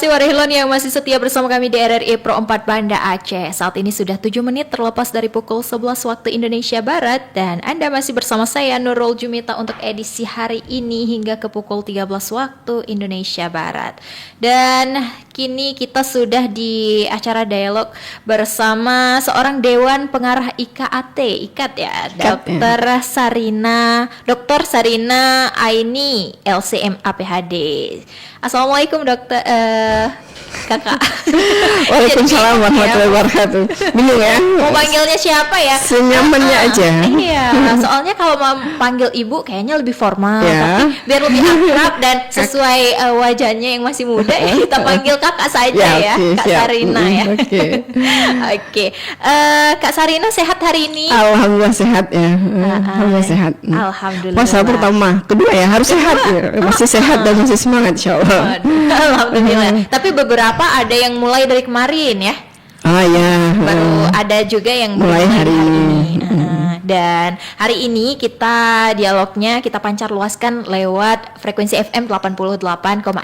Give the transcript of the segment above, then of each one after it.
kasih Warihilon yang masih setia bersama kami di RRI Pro 4 Banda Aceh. Saat ini sudah 7 menit terlepas dari pukul 11 waktu Indonesia Barat. Dan Anda masih bersama saya Nurul Jumita untuk edisi hari ini hingga ke pukul 13 waktu Indonesia Barat. Dan kini kita sudah di acara dialog bersama seorang Dewan Pengarah IKAT ya, Dr. Sarina Aini, LCMA PhD. Assalamualaikum dokter, kakak. Waalaikumsalam warahmatullahi wabarakatuh. Bingung ya? Mau panggilnya siapa ya? Senyamannya aja. Iya, soalnya kalau mau panggil ibu kayaknya lebih formal, Ya. tapi biar lebih akrab dan sesuai wajahnya yang masih muda ya, kita panggil kakak saja ya, Kak siap. Sarina ya. Oke. Oke. Kak Sarina sehat hari ini? Alhamdulillah sehat ya. Alhamdulillah sehat. Alhamdulillah. Puasa pertama, kedua ya harus sehat ya. Masih sehat dan masih semangat insyaallah. Alhamdulillah. Tapi beberapa ada yang mulai dari kemarin ya. Ya. Baru ada juga yang mulai hari ini. Dan hari ini kita dialognya kita pancar luaskan lewat frekuensi FM 88,6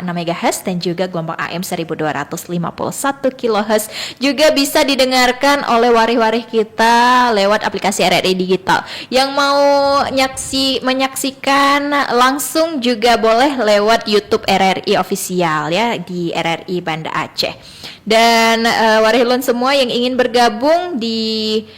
MHz dan juga gelombang AM 1251 kHz. Juga bisa didengarkan oleh warih-warih kita lewat aplikasi RRI Digital. Yang mau menyaksikan langsung juga boleh lewat YouTube RRI Official ya, di RRI Banda Aceh. Dan warihilun semua yang ingin bergabung di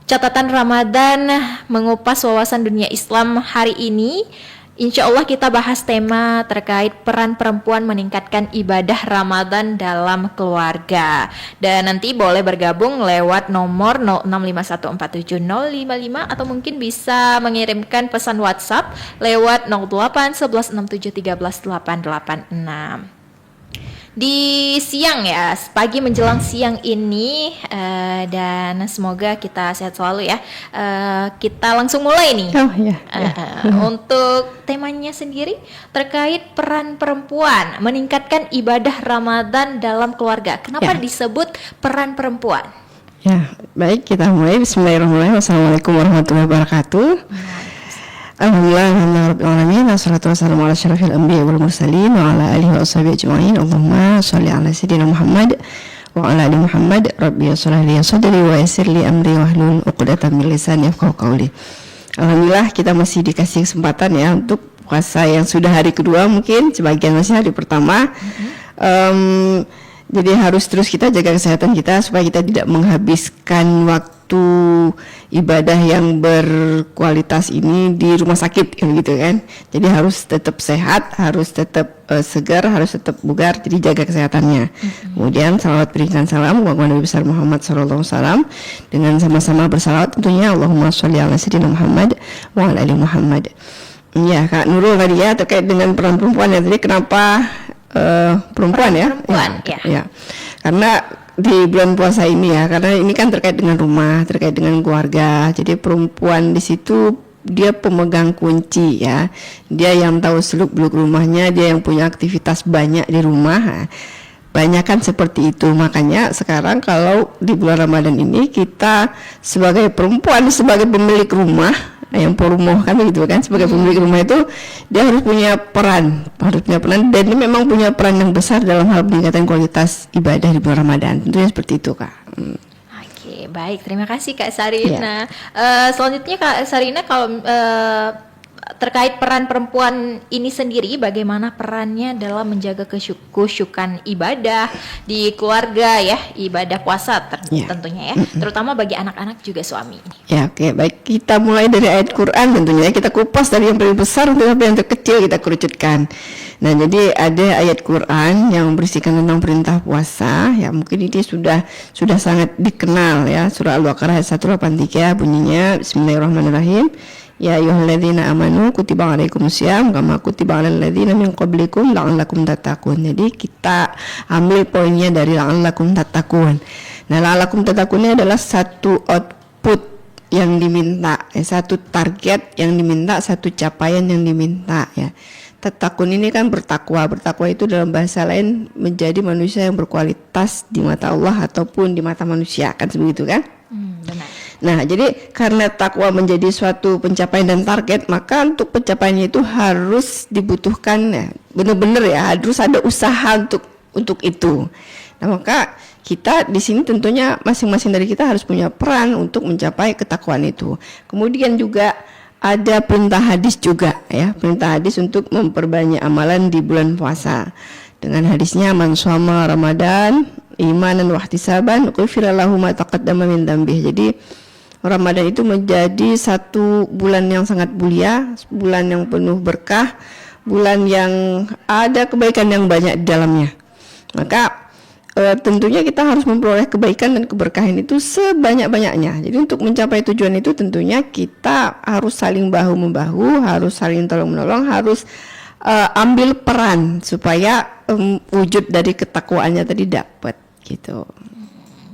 catatan Ramadan mengupas wawasan dunia Islam hari ini, insya Allah kita bahas tema terkait peran perempuan meningkatkan ibadah Ramadan dalam keluarga. Dan nanti boleh bergabung lewat nomor 0651470055 atau mungkin bisa mengirimkan pesan WhatsApp lewat 081167138886. Di siang ya, pagi menjelang siang ini, dan semoga kita sehat selalu ya. Kita langsung mulai nih. Untuk temanya sendiri terkait peran perempuan meningkatkan ibadah Ramadan dalam keluarga. Kenapa disebut peran perempuan? Ya, baik, kita mulai. Bismillahirrahmanirrahim. Assalamualaikum warahmatullahi wabarakatuh. Alhamdulillahirrahmanirrahim. Wassalatu wassalamu ala asyrafil anbiya'i wal mursalin wa ala alihi wa sahbihi ajma'in. Allahumma shalli ala sayyidina Muhammad wa ala ali Muhammad. Rabbi shrah li sadri wa yassir li amri wahlul 'uqdatam min lisani yafqahu qawli. Alhamdulillah kita masih dikasih kesempatan ya untuk puasa yang sudah hari kedua, mungkin sebagian masih hari pertama. Jadi harus terus kita jaga kesehatan kita supaya kita tidak menghabiskan waktu ibadah yang berkualitas ini di rumah sakit gitu kan. Jadi harus tetap sehat, harus tetap segar, harus tetap bugar. Jadi jaga kesehatannya. Kemudian salawat berikan salam kepada Nabi besar Muhammad SAW dengan sama-sama bersalawat tentunya Allahumma sholli ala sayyidina Muhammad wa ala ali Muhammad. Ya, Kak Nurul tadi ya terkait dengan peran perempuan ya, tadi kenapa perempuan ya? Ya. Karena di bulan puasa ini ya, karena ini kan terkait dengan rumah, terkait dengan keluarga. Jadi perempuan di situ dia pemegang kunci ya. Dia yang tahu seluk-beluk rumahnya, dia yang punya aktivitas banyak di rumah. Banyak kan seperti itu. Makanya sekarang kalau di bulan Ramadan ini kita sebagai perempuan, sebagai pemilik rumah, yang perumoh kan begitu kan, sebagai pemilik rumah itu dia harus punya peran dan dia memang punya peran yang besar dalam hal peningkatan kualitas ibadah di bulan Ramadan. Tentunya seperti itu, Kak. Oke, baik, terima kasih Kak Sarina. Selanjutnya Kak Sarina, kalau terkait peran perempuan ini sendiri, bagaimana perannya dalam menjaga kesyukan ibadah di keluarga ya, ibadah puasa tentunya ya, terutama bagi anak-anak juga suami. Ya, oke, baik, kita mulai dari ayat Quran tentunya, kita kupas dari yang paling besar sampai yang terkecil kita kerucutkan. Nah, jadi ada ayat Quran yang berisikan tentang perintah puasa ya, mungkin ini sudah sangat dikenal ya, surah Al-Baqarah ayat 183 bunyinya Bismillahirrahmanirrahim. Ya ayyuhalladzina amanu kutiba alaikumusiyam kama kutiba alal ladzina min qablikum la'allakum tattaqun. Jadi kita ambil poinnya dari la'allakum tattaqun. Nah, la'allakum tattaqun ini adalah satu output yang diminta, satu target yang diminta, satu capaian yang diminta ya. Tattaqun ini kan bertakwa. Bertakwa itu dalam bahasa lain menjadi manusia yang berkualitas di mata Allah ataupun di mata manusia, kan begitu kan? Benar. Nah, jadi karena takwa menjadi suatu pencapaian dan target, maka untuk pencapaiannya itu harus dibutuhkan ya, benar-benar ya, harus ada usaha untuk itu. Nah, maka kita di sini tentunya masing-masing dari kita harus punya peran untuk mencapai ketakwaan itu. Kemudian juga ada perintah hadis juga ya, perintah hadis untuk memperbanyak amalan di bulan puasa. Dengan hadisnya man shoma Ramadan imanan wa ihtisaban ghufira lahu ma taqaddama min dzambih. Jadi Ramadan itu menjadi satu bulan yang sangat mulia, bulan yang penuh berkah, bulan yang ada kebaikan yang banyak di dalamnya. Maka tentunya kita harus memperoleh kebaikan dan keberkahan itu sebanyak-banyaknya. Jadi untuk mencapai tujuan itu tentunya kita harus saling bahu-membahu, harus saling tolong-menolong, harus ambil peran supaya wujud dari ketakwaannya tadi dapat gitu.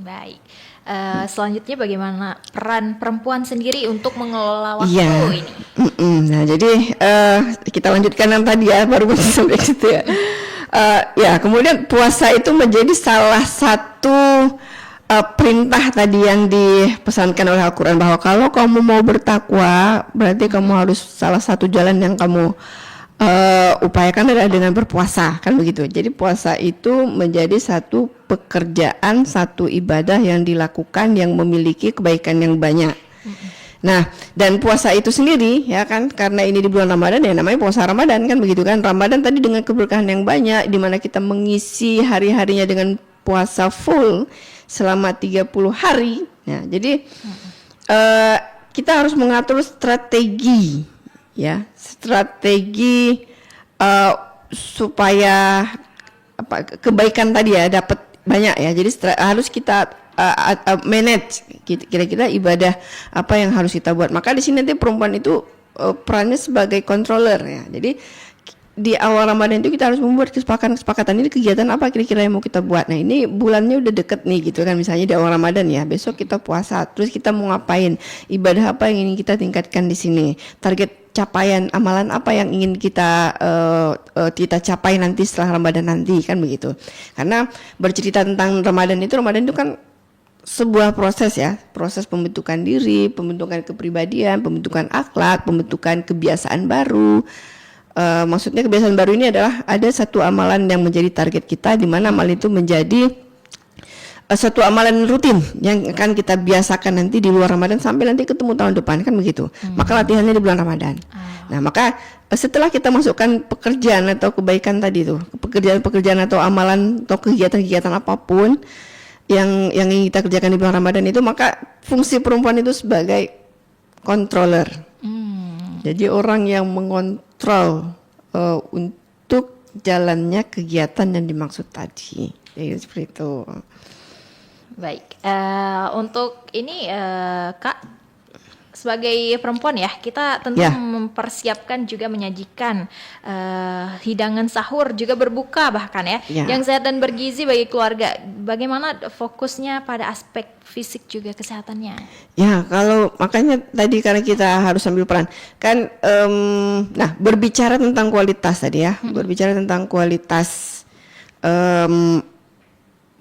Baik. Selanjutnya bagaimana peran perempuan sendiri untuk mengelola waktu ini? Nah, jadi kita lanjutkan yang tadi ya, baru sampai ke situ ya. Ya, kemudian puasa itu menjadi salah satu perintah tadi yang dipesankan oleh Al-Quran, bahwa kalau kamu mau bertakwa, berarti kamu harus salah satu jalan yang kamu upayakan adalah dengan berpuasa, kan begitu. Jadi puasa itu menjadi satu pekerjaan, satu ibadah yang dilakukan yang memiliki kebaikan yang banyak. Nah, dan puasa itu sendiri ya kan, karena ini di bulan Ramadan ya namanya puasa Ramadan, kan begitu kan. Ramadan tadi dengan keberkahan yang banyak, di mana kita mengisi hari-harinya dengan puasa full selama 30 hari. Ya, jadi kita harus mengatur strategi ya, strategi supaya kebaikan tadi ya dapat banyak ya. Jadi harus kita manage kira-kira ibadah apa yang harus kita buat. Maka di sini nanti perempuan itu perannya sebagai controller ya. Jadi di awal Ramadan itu kita harus membuat kesepakatan ini kegiatan apa kira-kira yang mau kita buat. Nah, ini bulannya udah deket nih gitu kan, misalnya di awal Ramadan ya, besok kita puasa, terus kita mau ngapain, ibadah apa yang ingin kita tingkatkan di sini, target capaian amalan apa yang ingin kita capai nanti setelah Ramadan nanti, kan begitu. Karena bercerita tentang Ramadan itu kan sebuah proses ya, proses pembentukan diri, pembentukan kepribadian, pembentukan akhlak, pembentukan kebiasaan baru. Maksudnya kebiasaan baru ini adalah ada satu amalan yang menjadi target kita, di mana amal itu menjadi satu amalan rutin yang akan kita biasakan nanti di luar Ramadan sampai nanti ketemu tahun depan, kan begitu. Maka latihannya di bulan Ramadan. Nah, maka setelah kita masukkan pekerjaan atau kebaikan tadi itu, pekerjaan atau amalan atau kegiatan-kegiatan apapun yang ingin kita kerjakan di bulan Ramadan itu, maka fungsi perempuan itu sebagai controller. Jadi orang yang mengontrol untuk jalannya kegiatan yang dimaksud tadi. Jadi seperti itu. Baik, untuk ini Kak, sebagai perempuan ya, kita tentu mempersiapkan juga menyajikan hidangan sahur, juga berbuka bahkan ya, yang sehat dan bergizi bagi keluarga. Bagaimana fokusnya pada aspek fisik juga kesehatannya? Ya, kalau makanya tadi karena kita harus ambil peran kan, nah berbicara tentang kualitas tadi ya, berbicara tentang kualitas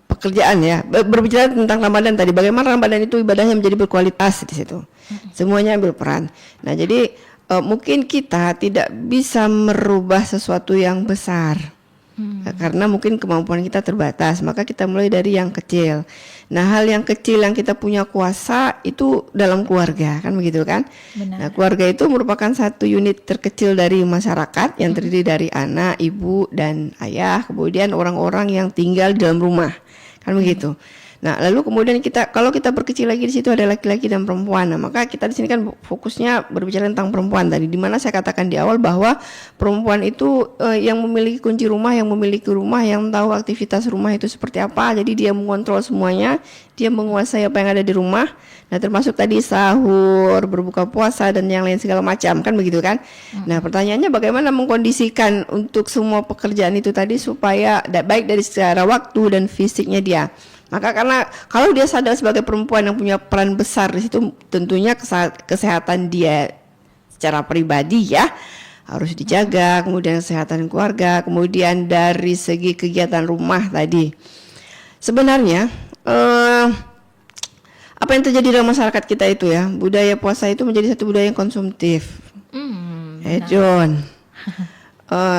pekerjaan ya, berbicara tentang Ramadan tadi, bagaimana Ramadan itu ibadahnya menjadi berkualitas di situ. Semuanya ambil peran. Nah, jadi mungkin kita tidak bisa merubah sesuatu yang besar. Karena mungkin kemampuan kita terbatas, maka kita mulai dari yang kecil. Nah, hal yang kecil yang kita punya kuasa itu dalam keluarga, kan begitu kan? Benar. Nah, keluarga itu merupakan satu unit terkecil dari masyarakat yang terdiri dari anak, ibu, dan ayah, kemudian orang-orang yang tinggal di dalam rumah, kan begitu. Nah, lalu kemudian kalau kita perkecil lagi, di situ ada laki-laki dan perempuan. Nah, maka kita di sini kan fokusnya berbicara tentang perempuan tadi, di mana saya katakan di awal bahwa perempuan itu yang memiliki kunci rumah, yang memiliki rumah, yang tahu aktivitas rumah itu seperti apa. Jadi dia mengontrol semuanya, dia menguasai apa yang ada di rumah. Nah, termasuk tadi sahur, berbuka puasa, dan yang lain segala macam, kan begitu kan? Nah, pertanyaannya bagaimana mengkondisikan untuk semua pekerjaan itu tadi supaya baik dari secara waktu dan fisiknya dia. Maka karena kalau dia sadar sebagai perempuan yang punya peran besar di situ, tentunya kesehatan dia secara pribadi ya harus dijaga, kemudian kesehatan keluarga, kemudian dari segi kegiatan rumah tadi. Sebenarnya apa yang terjadi dalam masyarakat kita itu ya, budaya puasa itu menjadi satu budaya yang konsumtif. John.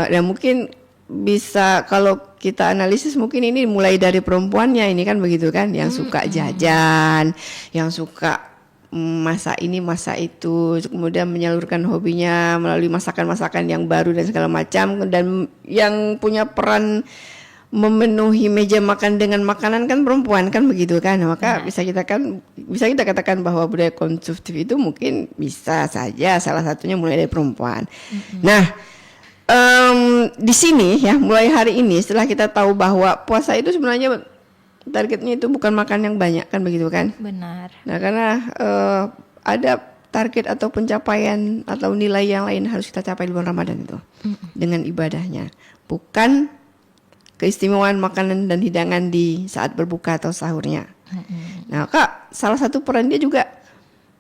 Dan mungkin bisa kalau kita analisis mungkin ini mulai dari perempuannya ini kan begitu kan, yang suka jajan, yang suka masak ini masak itu, kemudian menyalurkan hobinya melalui masakan-masakan yang baru dan segala macam, dan yang punya peran memenuhi meja makan dengan makanan kan perempuan kan begitu kan. Maka bisa kita katakan bahwa budaya konsumtif itu mungkin bisa saja salah satunya mulai dari perempuan. Nah, di sini ya mulai hari ini setelah kita tahu bahwa puasa itu sebenarnya targetnya itu bukan makan yang banyak kan begitu kan. Benar. Nah, karena ada target atau pencapaian atau nilai yang lain harus kita capai di bulan Ramadan itu dengan ibadahnya, bukan keistimewaan makanan dan hidangan di saat berbuka atau sahurnya. Nah, Kak, salah satu peran dia juga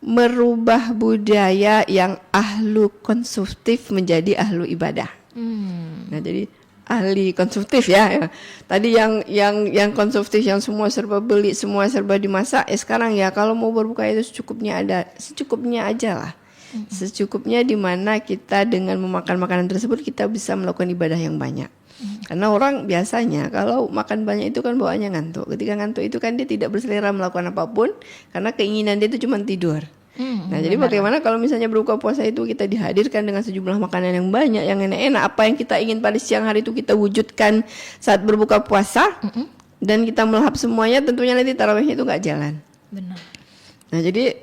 merubah budaya yang ahlu konsumtif menjadi ahlu ibadah. Nah, jadi ahli konsumtif ya. Tadi yang konsumtif yang semua serba beli, semua serba dimasak. Sekarang ya kalau mau berbuka itu secukupnya aja lah. Secukupnya di mana kita dengan memakan makanan tersebut kita bisa melakukan ibadah yang banyak. Karena orang biasanya kalau makan banyak itu kan bawaannya ngantuk. Ketika ngantuk itu kan dia tidak berselera melakukan apapun karena keinginan dia itu cuma tidur. Nah, jadi bagaimana kalau misalnya berbuka puasa itu kita dihadirkan dengan sejumlah makanan yang banyak, yang enak-enak, apa yang kita ingin pada siang hari itu kita wujudkan saat berbuka puasa, dan kita melahap semuanya, tentunya nanti tarawihnya itu nggak jalan. Benar. Nah, jadi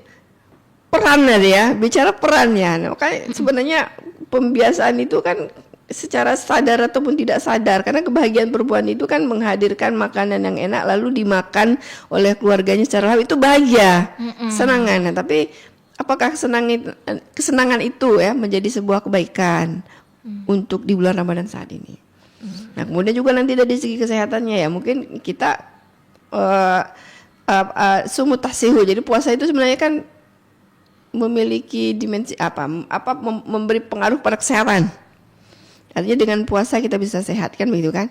perannya ya, bicara perannya, nah, makanya sebenarnya pembiasaan itu kan secara sadar ataupun tidak sadar, karena kebahagiaan perempuan itu kan menghadirkan makanan yang enak lalu dimakan oleh keluarganya secara halal, itu bahagia, kesenangan. Nah, tapi apakah kesenangan itu ya menjadi sebuah kebaikan untuk di bulan Ramadan saat ini? Nah, kemudian juga nanti dari segi kesehatannya ya, mungkin kita sumut tahsihu. Jadi puasa itu sebenarnya kan memiliki dimensi memberi pengaruh pada kesehatan. Artinya dengan puasa kita bisa sehat kan begitu kan?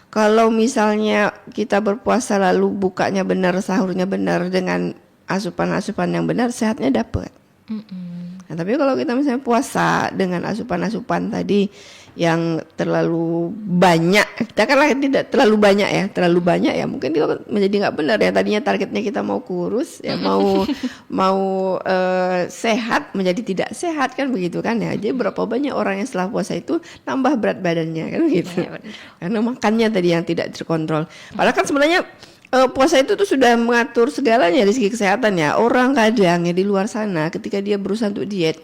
Kalau misalnya kita berpuasa lalu bukanya benar, sahurnya benar dengan asupan-asupan yang benar, sehatnya dapat. Nah, tapi kalau kita misalnya puasa dengan asupan-asupan tadi yang terlalu banyak, kita kan tidak terlalu banyak ya, mungkin itu menjadi nggak benar ya. Tadinya targetnya kita mau kurus ya, mau sehat menjadi tidak sehat kan begitu kan ya. Jadi berapa banyak orang yang setelah puasa itu nambah berat badannya kan begitu, karena makannya tadi yang tidak terkontrol. Padahal kan sebenarnya puasa itu tuh sudah mengatur segalanya dari segi kesehatan ya. Orang kadang ya di luar sana ketika dia berusaha untuk diet,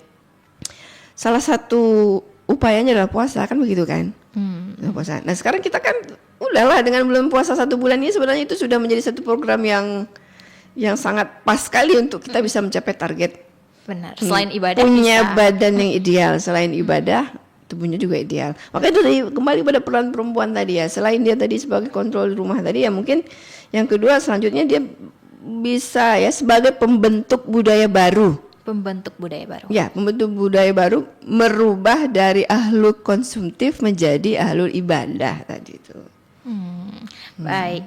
salah satu upayanya adalah puasa kan begitu kan. Puasa. Nah, sekarang kita kan udahlah dengan bulan puasa 1 bulan ini sebenarnya itu sudah menjadi satu program yang sangat pas sekali untuk kita bisa mencapai target. Benar. Selain ibadah punya bisa badan yang ideal, selain ibadah tubuhnya juga ideal. Makanya itu kembali pada peran perempuan tadi ya. Selain dia tadi sebagai kontrol di rumah tadi ya, mungkin yang kedua selanjutnya dia bisa ya sebagai pembentuk budaya baru. Ya, pembentuk budaya baru, merubah dari ahlu konsumtif menjadi ahlu ibadah tadi itu. Baik.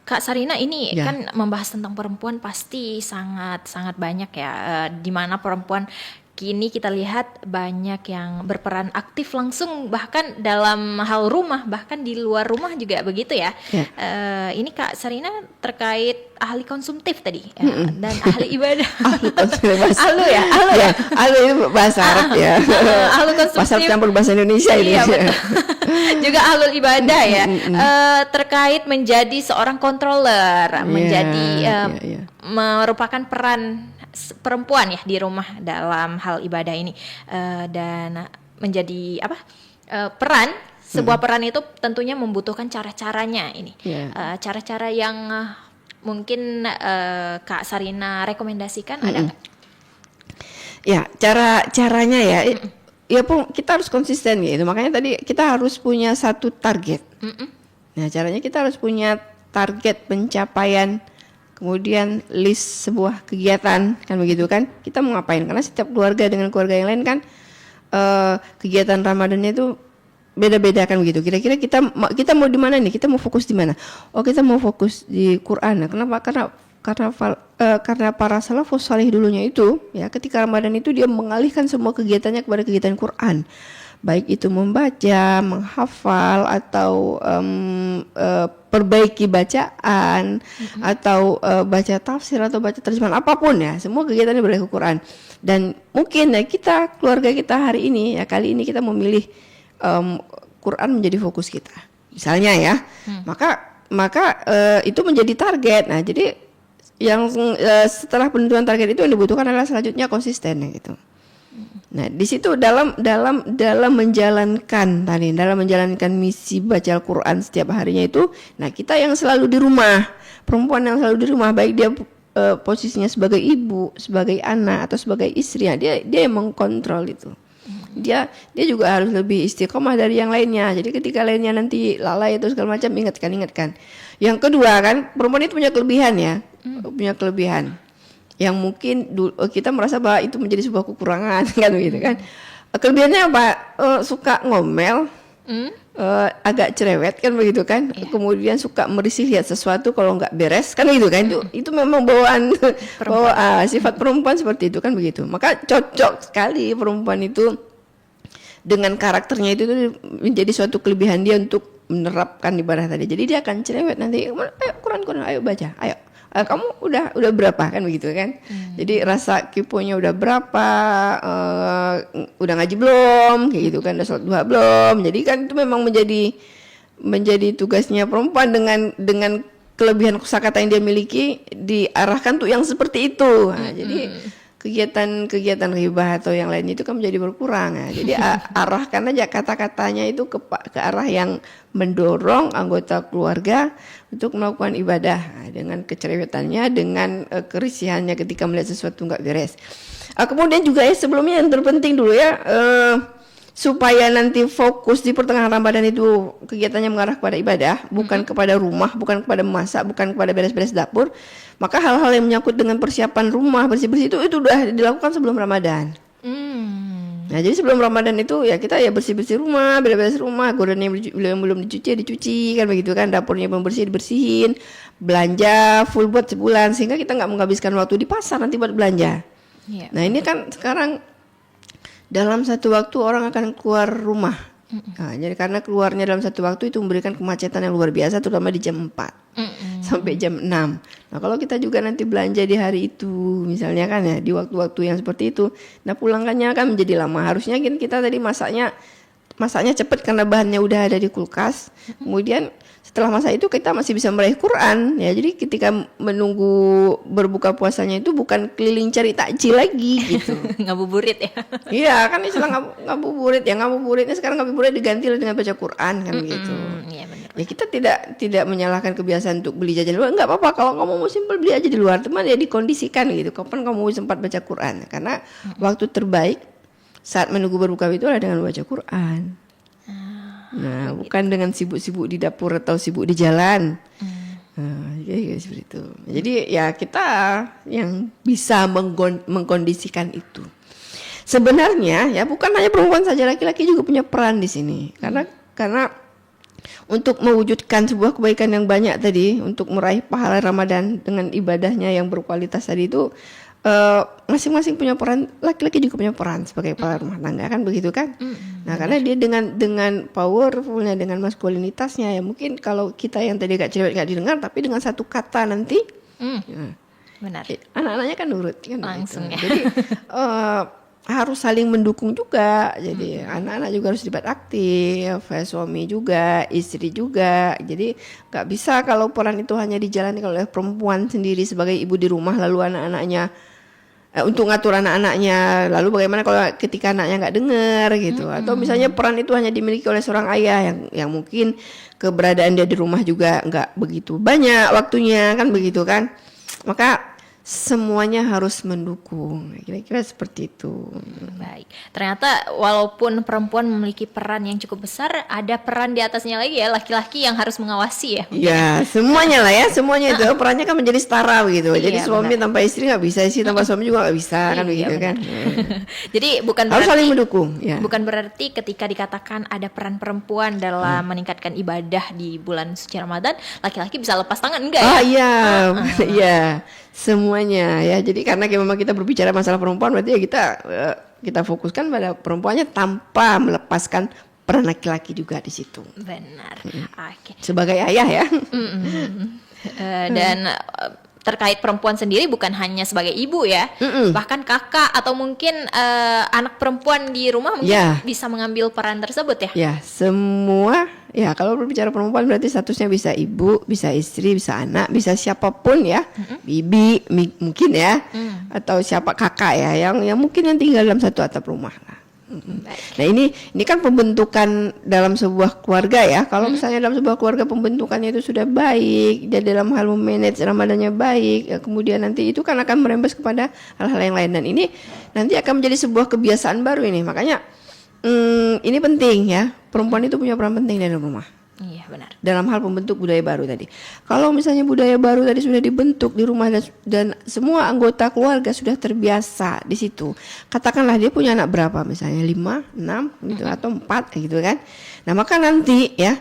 Kak Sarina ini kan membahas tentang perempuan pasti sangat banyak ya, di mana perempuan kini kita lihat banyak yang berperan aktif langsung bahkan dalam hal rumah, bahkan di luar rumah juga begitu ya. Ini Kak Sarina terkait ahli konsumtif tadi dan ahli ibadah. Ahlu ya. Ahlu itu bahasa Arab ya. Ahlu konsumtif. Bahasa campur bahasa Indonesia ini. Iya, juga ahlul ibadah ya. Terkait menjadi seorang controller, merupakan peran perempuan ya di rumah dalam hal ibadah ini, dan menjadi peran. Sebuah peran itu tentunya membutuhkan cara-caranya ini, cara-cara yang mungkin Kak Sarina rekomendasikan ada nggak? Ya, caranya ya, ya kita harus konsisten gitu. Makanya tadi kita harus punya satu target. Nah, caranya kita harus punya target pencapaian, kemudian list sebuah kegiatan kan begitu kan. Kita mau ngapain? Karena setiap keluarga dengan keluarga yang lain kan kegiatan Ramadannya itu beda-beda kan begitu. Kira-kira kita mau di mana nih? Kita mau fokus di mana? Oh, kita mau fokus di Quran. Nah, kenapa? Karena para salafus salih dulunya itu ya ketika Ramadan itu dia mengalihkan semua kegiatannya kepada kegiatan Quran. baik itu membaca, menghafal atau perbaiki bacaan atau baca tafsir atau baca terjemahan apapun ya, semua kegiatannya berbagai Quran. Dan mungkin ya kita keluarga kita hari ini ya kali ini kita memilih Quran menjadi fokus kita, misalnya ya, maka itu menjadi target. Nah jadi yang setelah penentuan target itu yang dibutuhkan adalah selanjutnya konsisten ya gitu. Nah, di situ dalam menjalankan misi baca Al-Qur'an setiap harinya itu, nah kita yang selalu di rumah, perempuan yang selalu di rumah, baik dia posisinya sebagai ibu, sebagai anak atau sebagai istri, ya, dia yang mengkontrol itu. Dia juga harus lebih istiqomah dari yang lainnya. Jadi ketika lainnya nanti lalai atau segala macam, ingatkan. Yang kedua kan, perempuan itu punya kelebihan ya, punya kelebihan yang mungkin kita merasa bahwa itu menjadi sebuah kekurangan kan begitu kan. Kelebihannya apa? Suka ngomel, agak cerewet kan begitu kan. Kemudian suka merisih lihat sesuatu kalau nggak beres kan gitu kan. Itu memang bawaan sifat perempuan seperti itu kan begitu. Maka cocok sekali perempuan itu dengan karakternya itu menjadi suatu kelebihan dia untuk menerapkan ibadah tadi. Jadi dia akan cerewet nanti, ayo Quran, ayo baca, ayo. Kamu udah berapa kan begitu kan. Jadi rasa kiponya udah berapa, udah ngaji belum kayak gitu kan, udah sholat duha belum. Jadi kan itu memang menjadi tugasnya perempuan dengan kelebihan kosakata yang dia miliki, diarahkan tuh yang seperti itu. Nah, jadi kegiatan ghibah atau yang lain itu kan menjadi berkurang. Nah, jadi arahkan aja kata-katanya itu ke arah yang mendorong anggota keluarga untuk melakukan ibadah, dengan kecerewetannya, dengan kerisihannya ketika melihat sesuatu nggak beres. Kemudian juga ya sebelumnya yang terpenting dulu ya, supaya nanti fokus di pertengahan Ramadan itu kegiatannya mengarah kepada ibadah, bukan kepada rumah, bukan kepada memasak, bukan kepada beres-beres dapur. Maka hal-hal yang menyangkut dengan persiapan rumah, bersih-bersih itu sudah dilakukan sebelum Ramadan. Nah, jadi sebelum Ramadan itu ya kita ya bersih-bersih rumah, beres-beres rumah, gorennya yang belum dicuci kan begitu kan, dapurnya belum bersih dibersihin, belanja full buat sebulan sehingga kita nggak menghabiskan waktu di pasar nanti buat belanja. Nah, ini kan sekarang dalam satu waktu orang akan keluar rumah. Nah, jadi karena keluarnya dalam satu waktu itu memberikan kemacetan yang luar biasa, terutama di jam 4 sampai jam 6. Nah, kalau kita juga nanti belanja di hari itu, misalnya kan ya, di waktu-waktu yang seperti itu, nah pulangkannya kan menjadi lama. Harusnya kita tadi masaknya cepat karena bahannya udah ada di kulkas. Kemudian setelah masa itu kita masih bisa meraih Quran ya. Jadi ketika menunggu berbuka puasanya itu bukan keliling cari takjil lagi gitu. Ngabuburit ya. Iya kan istilah ngabuburit ya, ngabuburitnya sekarang ngabuburit diganti dengan baca Quran kan gitu. Iya benar. Ya kita tidak menyalahkan kebiasaan untuk beli jajan di luar. Enggak apa-apa kalau kamu mau simpel beli aja di luar, teman ya dikondisikan gitu. Kapan kamu sempat baca Quran? Karena waktu terbaik saat menunggu berbuka itu adalah dengan baca Quran. Nah, bukan dengan sibuk-sibuk di dapur atau sibuk di jalan. Nah, jadi seperti itu. Jadi ya kita yang bisa mengkondisikan itu. Sebenarnya ya bukan hanya perempuan saja, laki-laki juga punya peran di sini. Karena untuk mewujudkan sebuah kebaikan yang banyak tadi, untuk meraih pahala Ramadan dengan ibadahnya yang berkualitas tadi itu, masing-masing punya peran. Laki-laki juga punya peran sebagai kepala rumah tangga kan begitu kan. Nah karena dia dengan powerfulnya, dengan maskulinitasnya ya, mungkin kalau kita yang tadi gak cerewet gak didengar, tapi dengan satu kata nanti benar, anak-anaknya kan nurut kan langsung gitu. ya. Jadi harus saling mendukung juga. Jadi anak-anak juga harus terlibat aktif, suami juga, istri juga. Jadi gak bisa kalau peran itu hanya dijalani oleh perempuan sendiri sebagai ibu di rumah, lalu anak-anaknya untuk ngatur anak-anaknya, lalu bagaimana kalau ketika anaknya nggak dengar gitu, atau misalnya peran itu hanya dimiliki oleh seorang ayah yang mungkin keberadaan dia di rumah juga nggak begitu banyak waktunya kan begitu kan, maka semuanya harus mendukung, kira-kira seperti itu. Baik, ternyata walaupun perempuan memiliki peran yang cukup besar, ada peran di atasnya lagi ya, laki-laki yang harus mengawasi ya. Ya, semuanya lah ya, semuanya itu perannya kan menjadi setara begitu. Jadi Iya, suami benar. tanpa istri nggak bisa, istri tanpa suami juga nggak bisa kan Iya, begitu benar. kan. Jadi bukan Harus berarti saling mendukung. Ya. bukan berarti ketika dikatakan ada peran perempuan dalam meningkatkan ibadah di bulan suci Ramadan, laki-laki bisa lepas tangan, enggak ya? Iya, iya, semuanya ya. Jadi karena memang kita berbicara masalah perempuan, berarti ya kita kita fokuskan pada perempuannya tanpa melepaskan peran laki-laki juga di situ. Benar. Oke. Sebagai ayah ya. Dan terkait perempuan sendiri bukan hanya sebagai ibu ya, bahkan kakak atau mungkin anak perempuan di rumah mungkin bisa mengambil peran tersebut ya. Ya, semua ya, kalau berbicara perempuan berarti statusnya bisa ibu, bisa istri, bisa anak, bisa siapapun ya, bibi mungkin ya, atau siapa kakak ya, yang mungkin yang tinggal dalam satu atap rumah lah. Nah ini kan pembentukan dalam sebuah keluarga ya. Kalau misalnya dalam sebuah keluarga pembentukannya itu sudah baik, dan dalam hal memanage Ramadannya baik, ya, kemudian nanti itu kan akan merembes kepada hal-hal yang lain, dan ini nanti akan menjadi sebuah kebiasaan baru ini. Makanya ini penting ya, perempuan itu punya peran penting dalam rumah. Iya benar. Dalam hal pembentuk budaya baru tadi. Kalau misalnya budaya baru tadi sudah dibentuk di rumah dan semua anggota keluarga sudah terbiasa di situ. Katakanlah dia punya anak berapa, misalnya 5, 6 gitu atau 4 gitu kan. Nah, maka nanti ya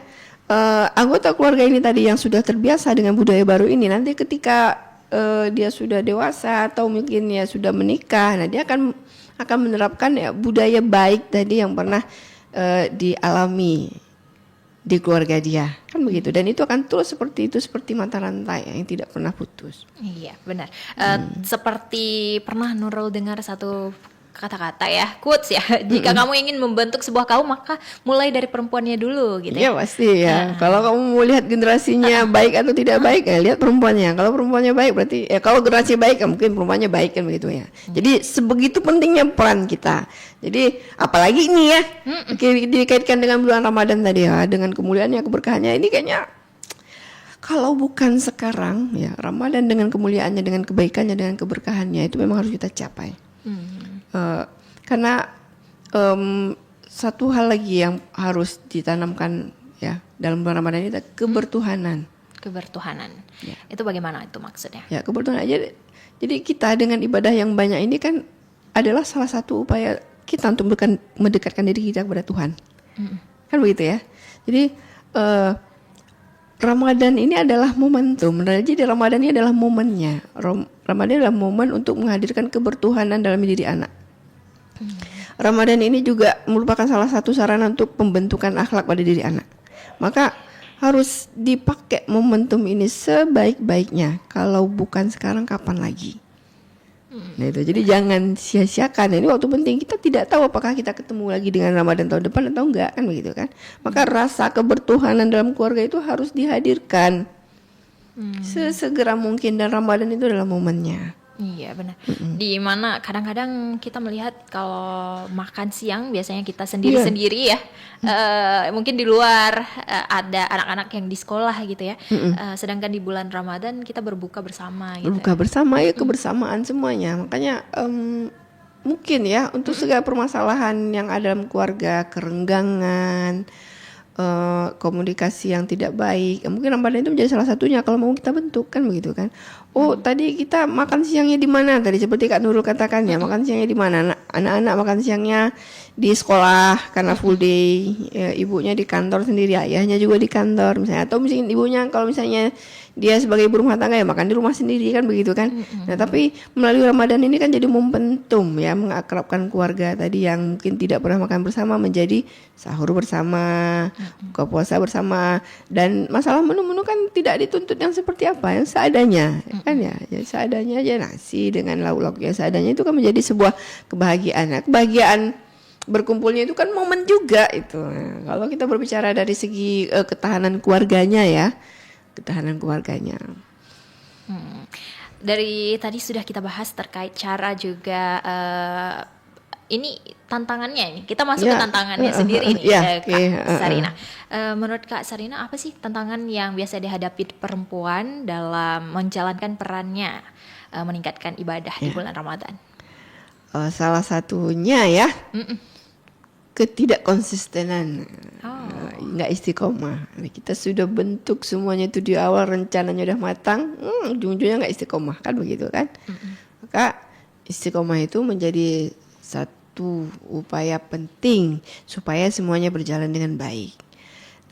anggota keluarga ini tadi yang sudah terbiasa dengan budaya baru ini, nanti ketika dia sudah dewasa atau mungkin ya sudah menikah, nah dia akan menerapkan ya budaya baik tadi yang pernah dialami di keluarga dia, kan begitu, dan itu akan terus seperti itu, seperti mata rantai yang tidak pernah putus. Iya benar. Seperti pernah Nurul dengar satu kata-kata ya, quotes ya, jika kamu ingin membentuk sebuah kaum maka mulai dari perempuannya dulu gitu ya. Iya pasti ya. Kalau kamu mau lihat generasinya baik atau tidak baik, ya lihat perempuannya. Kalau perempuannya baik berarti ya, kalau generasi baik ya mungkin perempuannya baik kan begitu ya. Jadi sebegitu pentingnya peran kita. Jadi apalagi ini ya dikaitkan dengan bulan Ramadan tadi ya, dengan kemuliaannya, keberkahannya, ini kayaknya kalau bukan sekarang ya, Ramadan dengan kemuliaannya, dengan kebaikannya, dengan keberkahannya itu memang harus kita capai. Karena satu hal lagi yang harus ditanamkan ya dalam bulan Ramadan ini, kebertuhanan. Ya. Itu bagaimana itu maksudnya? Ya, kebertuhanan aja. Jadi kita dengan ibadah yang banyak ini kan adalah salah satu upaya kita untuk mendekatkan diri kita kepada Tuhan. Kan begitu ya. Jadi Ramadan ini adalah momentum. Jadi Ramadan ini adalah momennya. Ramadan adalah momen untuk menghadirkan kebertuhanan dalam diri anak. Ramadan ini juga merupakan salah satu sarana untuk pembentukan akhlak pada diri anak. Maka harus dipakai momentum ini sebaik-baiknya. Kalau bukan sekarang, kapan lagi? Nah itu, jadi jangan sia-siakan. Ini waktu penting. Kita tidak tahu apakah kita ketemu lagi dengan Ramadan tahun depan atau enggak, kan begitu kan? Maka rasa kebertuhanan dalam keluarga itu harus dihadirkan sesegera mungkin, dan Ramadan itu adalah momennya. Iya benar. Di mana kadang-kadang kita melihat kalau makan siang biasanya kita sendiri-sendiri ya. Mungkin di luar ada anak-anak yang di sekolah gitu ya. Sedangkan di bulan Ramadan kita berbuka bersama gitu. Berbuka bersama ya, kebersamaan semuanya. Makanya mungkin ya untuk segala permasalahan yang ada dalam keluarga, kerenggangan, komunikasi yang tidak baik, mungkin Ramadan itu menjadi salah satunya kalau mau kita bentuk, kan begitu kan. Oh tadi kita makan siangnya di mana, tadi seperti Kak Nurul katakan ya, makan siangnya di mana, anak-anak makan siangnya di sekolah karena full day, ya, ibunya di kantor sendiri, ayahnya juga di kantor misalnya, atau misalnya ibunya kalau misalnya dia sebagai ibu rumah tangga ya makan di rumah sendiri, kan begitu kan. Nah tapi melalui Ramadan ini kan jadi momentum ya, mengakrabkan keluarga tadi yang mungkin tidak pernah makan bersama menjadi sahur bersama, buka puasa bersama, dan masalah menu-menu kan tidak dituntut yang seperti apa, yang seadanya kan ya seadanya aja, nasi dengan lauk-lauknya seadanya, itu kan menjadi sebuah kebahagiaan. Nah, kebahagiaan berkumpulnya itu kan momen juga itu. Nah, kalau kita berbicara dari segi ketahanan keluarganya ya, ketahanan keluarganya. Dari tadi sudah kita bahas terkait cara juga ini tantangannya ini. Kita masuk ke tantangannya sendiri nih, Kak Sarina. Menurut Kak Sarina apa sih tantangan yang biasa dihadapi perempuan dalam menjalankan perannya meningkatkan ibadah di bulan Ramadan? Salah satunya ya ketidakkonsistenan, nggak istiqomah. Kita sudah bentuk semuanya itu di awal, rencananya udah matang, ujung-ujungnya nggak istiqomah, kan begitu kan? Maka istiqomah itu menjadi satu upaya penting supaya semuanya berjalan dengan baik.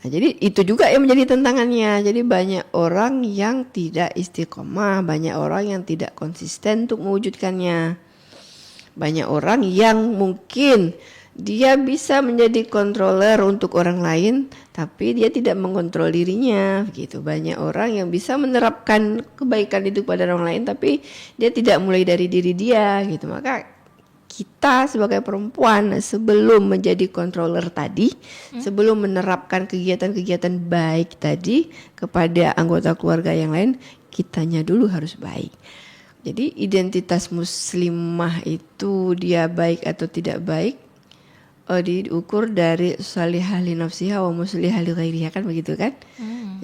Nah, jadi itu juga yang menjadi tantangannya. Jadi banyak orang yang tidak istiqomah, banyak orang yang tidak konsisten untuk mewujudkannya. banyak orang yang mungkin dia bisa menjadi controller untuk orang lain, tapi dia tidak mengontrol dirinya, gitu. Banyak orang yang bisa menerapkan kebaikan itu pada orang lain, tapi dia tidak mulai dari diri dia, gitu. Maka kita sebagai perempuan sebelum menjadi controller tadi, sebelum menerapkan kegiatan-kegiatan baik tadi kepada anggota keluarga yang lain, kitanya dulu harus baik. Jadi identitas muslimah itu dia baik atau tidak baik diukur dari salihah li nafsiha wa muslihah li ghairiha, kan begitu kan?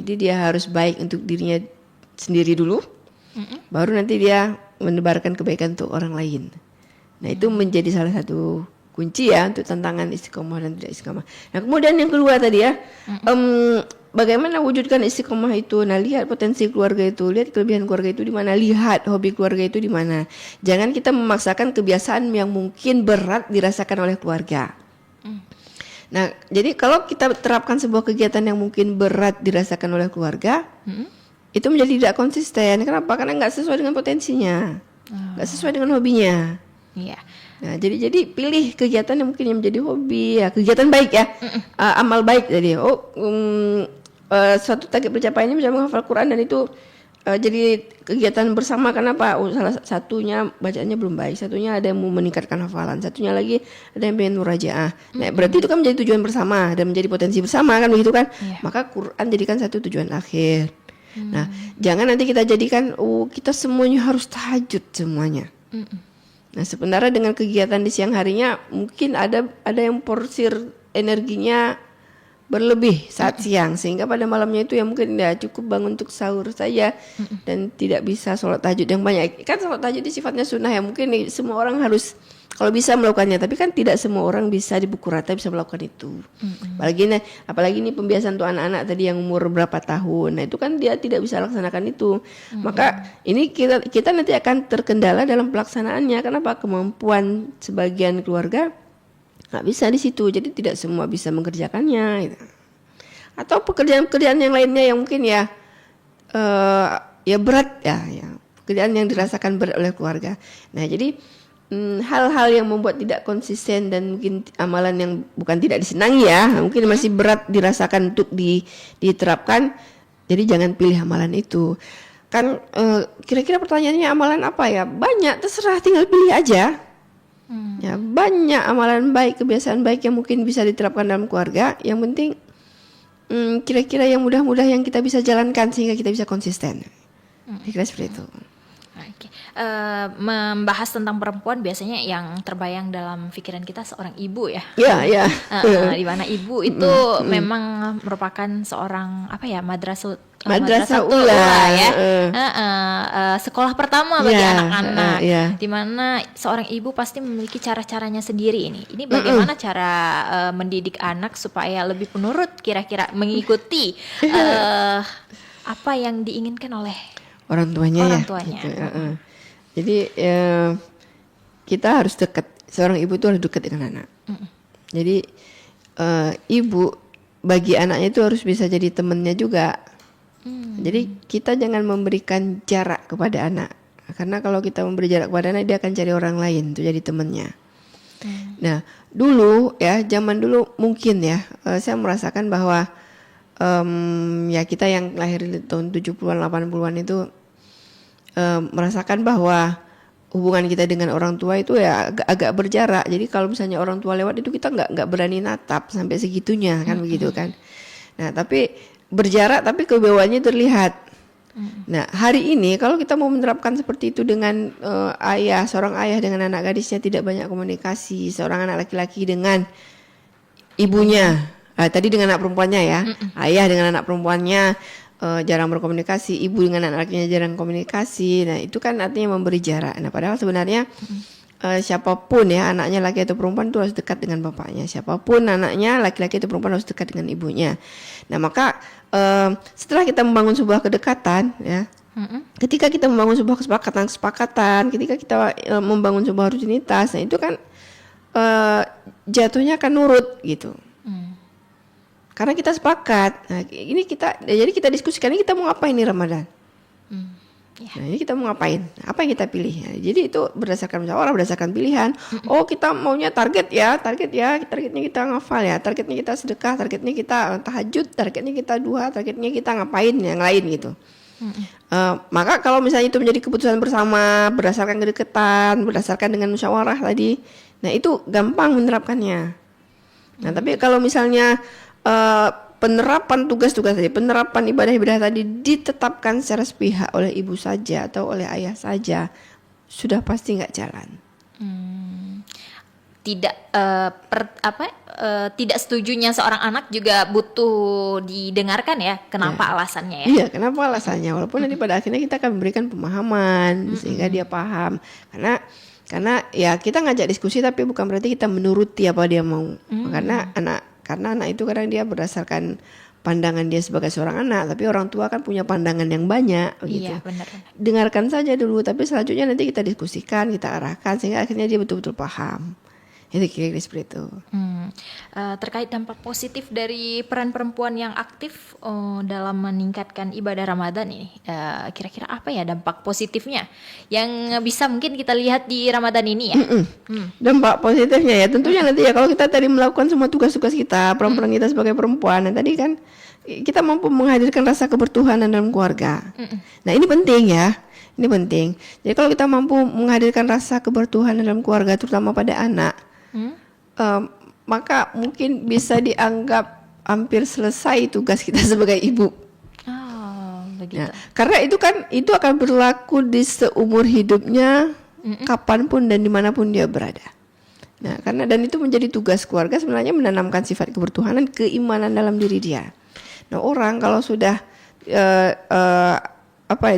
Jadi dia harus baik untuk dirinya sendiri dulu, baru nanti dia menebarkan kebaikan untuk orang lain. Nah itu menjadi salah satu kunci ya untuk tantangan istiqomah dan tidak istiqomah. Nah kemudian yang kedua tadi ya, bagaimana wujudkan istiqomah itu? Nah lihat potensi keluarga itu, lihat kelebihan keluarga itu di mana, lihat hobi keluarga itu di mana. Jangan kita memaksakan kebiasaan yang mungkin berat dirasakan oleh keluarga. Nah, jadi kalau kita terapkan sebuah kegiatan yang mungkin berat dirasakan oleh keluarga, itu menjadi tidak konsisten. Kenapa? Karena nggak sesuai dengan potensinya, nggak sesuai dengan hobinya. Iya. Nah, jadi pilih kegiatan yang mungkin yang menjadi hobi ya, kegiatan baik ya, amal baik tadi. Suatu target pencapaiannya misalnya menghafal Quran dan itu jadi kegiatan bersama. Kenapa? Salah satunya bacaannya belum baik, satunya ada yang mau meningkatkan hafalan, satunya lagi ada yang pengen murajaah. Nah, berarti itu kan menjadi tujuan bersama dan menjadi potensi bersama, kan begitu kan? Maka Quran jadikan satu tujuan akhir. Nah, jangan nanti kita jadikan kita semuanya harus tahajud semuanya. Nah, sementara dengan kegiatan di siang harinya mungkin ada yang porsir energinya berlebih saat siang, sehingga pada malamnya itu ya mungkin ya cukup bangun untuk sahur saja dan tidak bisa sholat tahajud yang banyak. Kan sholat tahajud itu sifatnya sunnah ya, mungkin semua orang harus kalau bisa melakukannya, tapi kan tidak semua orang bisa di pukul rata bisa melakukan itu. Apalagi ini pembiasaan untuk anak-anak tadi yang umur berapa tahun, nah itu kan dia tidak bisa laksanakan itu. Maka ini kita nanti akan terkendala dalam pelaksanaannya. Kenapa? Kemampuan sebagian keluarga nggak bisa di situ, jadi tidak semua bisa mengerjakannya gitu. Atau pekerjaan-pekerjaan yang lainnya yang mungkin ya berat ya pekerjaan yang dirasakan berat oleh keluarga. Nah jadi hal-hal yang membuat tidak konsisten dan mungkin amalan yang bukan tidak disenangi ya, mungkin masih berat dirasakan untuk diterapkan, jadi jangan pilih amalan itu. Kan kira-kira pertanyaannya amalan apa ya? Banyak, terserah, tinggal pilih aja. Ya, banyak amalan baik, kebiasaan baik yang mungkin bisa diterapkan dalam keluarga. Yang penting kira-kira yang mudah-mudah yang kita bisa jalankan sehingga kita bisa konsisten. Kira-kira seperti itu. Oke. Membahas tentang perempuan biasanya yang terbayang dalam pikiran kita seorang ibu ya. Iya. Di mana ibu itu memang merupakan seorang madrasah ula ya. Sekolah pertama bagi anak-anak. Di mana seorang ibu pasti memiliki cara-caranya sendiri ini. Ini bagaimana cara mendidik anak supaya lebih penurut, kira-kira mengikuti apa yang diinginkan oleh orang tuanya. Gitu. Jadi kita harus dekat. Seorang ibu itu harus dekat dengan anak. Jadi ibu bagi anaknya itu harus bisa jadi temannya juga. Jadi kita jangan memberikan jarak kepada anak, karena kalau kita memberi jarak kepada anak, dia akan cari orang lain untuk jadi temannya. Nah dulu ya, zaman dulu mungkin ya, saya merasakan bahwa ya kita yang lahir di tahun 70-an 80-an itu merasakan bahwa hubungan kita dengan orang tua itu ya agak berjarak. Jadi kalau misalnya orang tua lewat itu kita nggak berani natap sampai segitunya kan, begitu kan. Nah tapi berjarak tapi kewibawaannya terlihat. Nah hari ini kalau kita mau menerapkan seperti itu dengan seorang ayah dengan anak gadisnya tidak banyak komunikasi, seorang anak laki-laki dengan ibunya, tadi dengan anak perempuannya ya, ayah dengan anak perempuannya jarang berkomunikasi, ibu dengan anak lakinya jarang komunikasi. Nah itu kan artinya memberi jarak. Nah padahal sebenarnya siapapun ya, anaknya laki atau perempuan itu harus dekat dengan bapaknya. Siapapun anaknya laki-laki atau perempuan harus dekat dengan ibunya. Nah maka setelah kita membangun sebuah kedekatan ya, ketika kita membangun sebuah kesepakatan, ketika kita membangun sebuah rutinitas, nah itu kan jatuhnya akan nurut gitu. Karena kita sepakat. Nah, jadi kita diskusikan ini kita mau ngapain nih Ramadan. Nah, ini kita mau ngapain? Apa yang kita pilih? Nah, jadi itu berdasarkan musyawarah, berdasarkan pilihan. Oh, kita maunya targetnya kita ngafal ya, targetnya kita sedekah, targetnya kita tahajud, targetnya kita duha, targetnya kita ngapain yang lain gitu. Maka kalau misalnya itu menjadi keputusan bersama, berdasarkan kedekatan, berdasarkan dengan musyawarah tadi, nah itu gampang menerapkannya. Nah, tapi kalau misalnya penerapan tugas-tugas tadi, penerapan ibadah-ibadah tadi ditetapkan secara sepihak oleh ibu saja atau oleh ayah saja, sudah pasti nggak jalan. Tidak setujunya seorang anak juga butuh didengarkan ya. Kenapa alasannya ya? Iya, kenapa alasannya? Walaupun nanti pada akhirnya kita akan memberikan pemahaman sehingga dia paham. Karena ya kita ngajak diskusi tapi bukan berarti kita menuruti apa dia mau. Karena anak itu kadang dia berdasarkan pandangan dia sebagai seorang anak, tapi orang tua kan punya pandangan yang banyak begitu. Iya, benar. Dengarkan saja dulu, tapi selanjutnya nanti kita diskusikan, kita arahkan sehingga akhirnya dia betul-betul paham. Itu kira-kira seperti itu. Terkait dampak positif dari peran perempuan yang aktif dalam meningkatkan ibadah Ramadan ini, kira-kira apa ya dampak positifnya yang bisa mungkin kita lihat di Ramadan ini ya? Dampak positifnya ya tentunya nanti ya kalau kita tadi melakukan semua tugas-tugas kita, peran kita sebagai perempuan, nah tadi kan kita mampu menghadirkan rasa kebertuhanan dalam keluarga. Nah ini penting ya. Ini penting. Jadi kalau kita mampu menghadirkan rasa kebertuhanan dalam keluarga, terutama pada anak, maka mungkin bisa dianggap hampir selesai tugas kita sebagai ibu. Oh, begitu. Ya, karena itu akan berlaku di seumur hidupnya, kapanpun dan dimanapun dia berada. Nah, dan itu menjadi tugas keluarga sebenarnya menanamkan sifat kebertuhanan, keimanan dalam diri dia. Nah, orang kalau sudah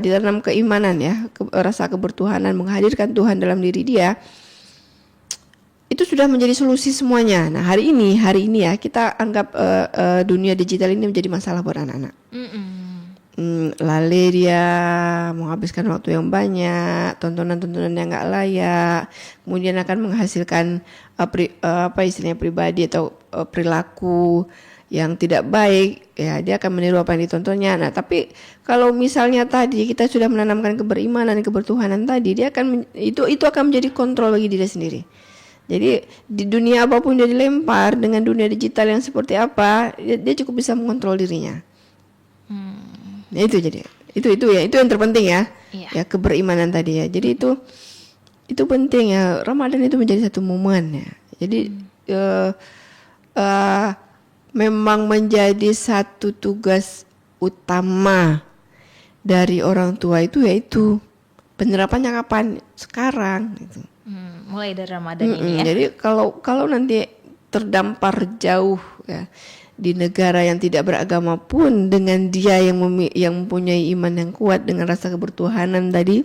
ditanam keimanan ya, rasa kebertuhanan, menghadirkan Tuhan dalam diri dia, itu sudah menjadi solusi semuanya. Nah hari ini ya kita anggap dunia digital ini menjadi masalah buat anak-anak. Lale dia menghabiskan waktu yang banyak, tontonan-tontonan yang nggak layak, kemudian akan menghasilkan pribadi atau perilaku yang tidak baik, ya dia akan meniru apa yang ditontonnya. Nah tapi kalau misalnya tadi kita sudah menanamkan keberimanan, kebertuhanan tadi, dia akan itu akan menjadi kontrol bagi diri sendiri. Jadi di dunia apapun dia dilempar dengan dunia digital yang seperti apa, dia cukup bisa mengontrol dirinya. Nah itu yang terpenting ya, ya keberimanan tadi ya. Jadi itu penting ya. Ramadan itu menjadi satu momen ya. Jadi memang menjadi satu tugas utama dari orang tua itu yaitu penerapannya kapan? Sekarang gitu. Mulai dari Ramadan ini ya. Jadi kalau nanti terdampar jauh ya di negara yang tidak beragama pun dengan dia yang mempunyai iman yang kuat dengan rasa kebertuhanan tadi,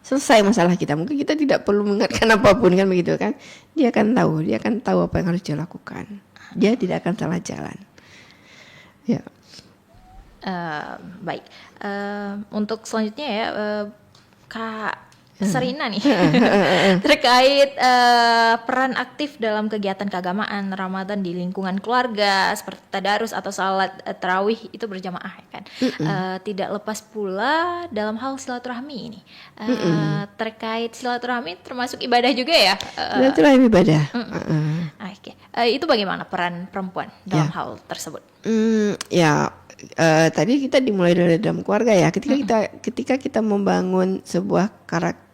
selesai masalah kita. Mungkin kita tidak perlu mengingatkan apapun kan begitu kan. Dia akan tahu apa yang harus dia lakukan. Dia tidak akan salah jalan. Ya. Baik. Untuk selanjutnya ya Kak Serina nih terkait peran aktif dalam kegiatan keagamaan Ramadan di lingkungan keluarga seperti tadarus atau salat tarawih itu berjamaah ya kan. Tidak lepas pula dalam hal silaturahmi ini. Terkait silaturahmi termasuk ibadah juga ya? Silaturahmi ibadah. Oke. Itu bagaimana peran perempuan dalam hal tersebut? Tadi kita dimulai dari dalam keluarga ya. Ketika kita membangun sebuah karakter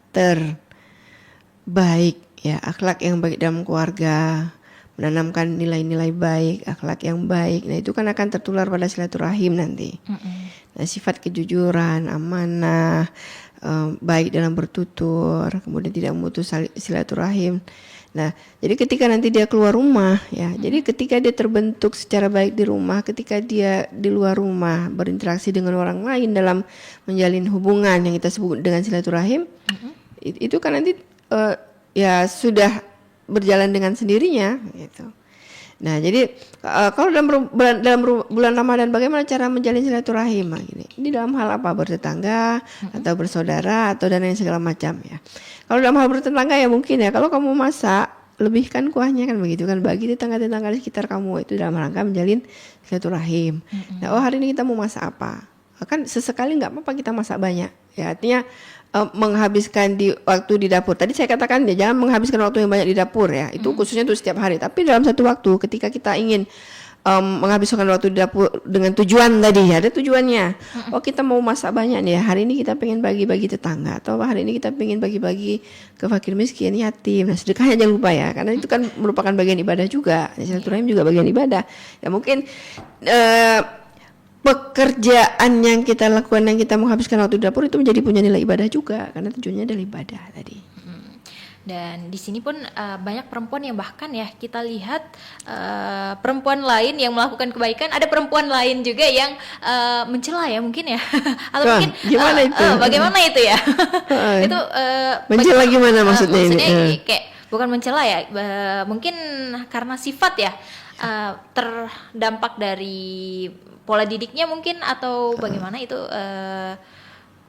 baik ya, akhlak yang baik dalam keluarga, menanamkan nilai-nilai baik, akhlak yang baik. Nah, itu kan akan tertular pada silaturahim nanti. Nah, sifat kejujuran, amanah, baik dalam bertutur, kemudian tidak memutus silaturahim. Nah, jadi ketika nanti dia keluar rumah ya, jadi ketika dia terbentuk secara baik di rumah, ketika dia di luar rumah berinteraksi dengan orang lain dalam menjalin hubungan yang kita sebut dengan silaturahim, itu kan nanti ya sudah berjalan dengan sendirinya gitu. Nah, jadi kalau dalam bulan Ramadan bagaimana cara menjalin silaturahim? Ini dalam hal apa? Bertetangga atau bersaudara atau dan lain segala macam ya. Kalau dalam hal bertetangga ya mungkin ya kalau kamu masak lebihkan kuahnya kan begitu kan, bagi tetangga-tetangga di sekitar kamu, itu dalam rangka menjalin silaturahim. Nah, hari ini kita mau masak apa? Kan sesekali nggak apa-apa kita masak banyak Ya, artinya menghabiskan waktu di dapur. Tadi saya katakan ya jangan menghabiskan waktu yang banyak di dapur ya. Itu khususnya untuk setiap hari. Tapi dalam satu waktu ketika kita ingin menghabiskan waktu di dapur dengan tujuan tadi, ada tujuannya. Oh, kita mau masak banyak nih ya. Hari ini kita pengen bagi-bagi tetangga, atau hari ini kita pengen bagi-bagi ke fakir miskin, yatim. Nah, sedekahnya jangan lupa ya, karena itu kan merupakan bagian ibadah juga. Silaturahim juga bagian ibadah. Ya mungkin pekerjaan yang kita lakukan, yang kita menghabiskan waktu di dapur itu menjadi punya nilai ibadah juga, karena tujuannya adalah ibadah tadi. Dan di sini pun banyak perempuan yang bahkan ya kita lihat perempuan lain yang melakukan kebaikan, ada perempuan lain juga yang mencela ya mungkin ya atau mungkin gimana itu? Bagaimana itu ya? Itu mencela gimana maksudnya ini? Kayak bukan mencela ya, mungkin karena sifat ya, terdampak dari pola didiknya mungkin, atau bagaimana itu.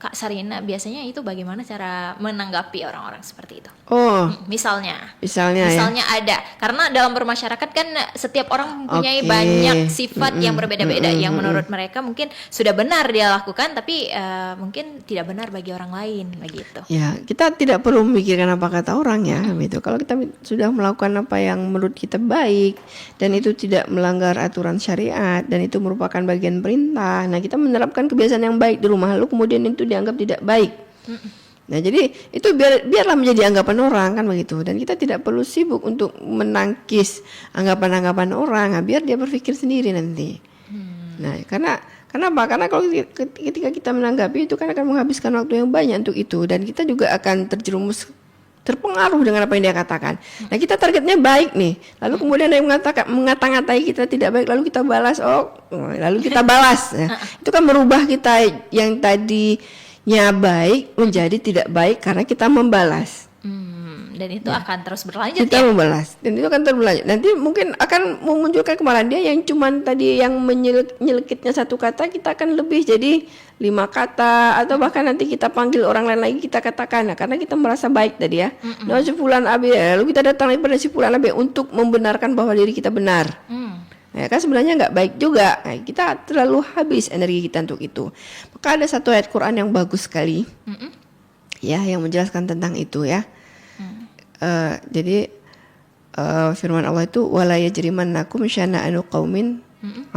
Kak Sarina, biasanya itu bagaimana cara menanggapi orang-orang seperti itu? Oh, misalnya ya? Ada, karena dalam bermasyarakat kan setiap orang mempunyai banyak sifat yang berbeda-beda, yang menurut mereka mungkin sudah benar dia lakukan, tapi mungkin tidak benar bagi orang lain, begitu. Ya, kita tidak perlu memikirkan apa kata orang ya, gitu. Kalau kita sudah melakukan apa yang menurut kita baik dan itu tidak melanggar aturan syariat dan itu merupakan bagian perintah, nah kita menerapkan kebiasaan yang baik di rumah, lalu kemudian itu dianggap tidak baik. Nah, jadi itu biarlah menjadi anggapan orang kan begitu. Dan kita tidak perlu sibuk untuk menangkis anggapan-anggapan orang, biar dia berpikir sendiri nanti. Nah, kenapa? Karena kalau ketika kita menanggapi itu kan akan menghabiskan waktu yang banyak untuk itu, dan kita juga akan terpengaruh dengan apa yang dia katakan. Nah, kita targetnya baik nih. Lalu kemudian ada yang mengata-ngatai kita tidak baik, lalu kita balas. Lalu kita balas. Ya. Itu kan merubah kita yang tadinya baik menjadi tidak baik karena kita membalas. Dan itu akan terus berlanjut kita membalas, dan itu akan terus berlanjut. Nanti mungkin akan memunculkan kemarahan dia yang cuman tadi yang menyelekitnya satu kata, kita akan lebih jadi 5 kata, atau bahkan nanti kita panggil orang lain lagi kita katakan, nah, karena kita merasa baik tadi ya. Nah, si fulan abi, lalu kita datang lagi pada si fulan abi untuk membenarkan bahwa diri kita benar. Nah, kan sebenarnya nggak baik juga. Nah, kita terlalu habis energi kita untuk itu. Maka ada satu ayat Quran yang bagus sekali, ya, yang menjelaskan tentang itu ya. Jadi firman Allah itu wala yajrimannakum syana'anu qaumin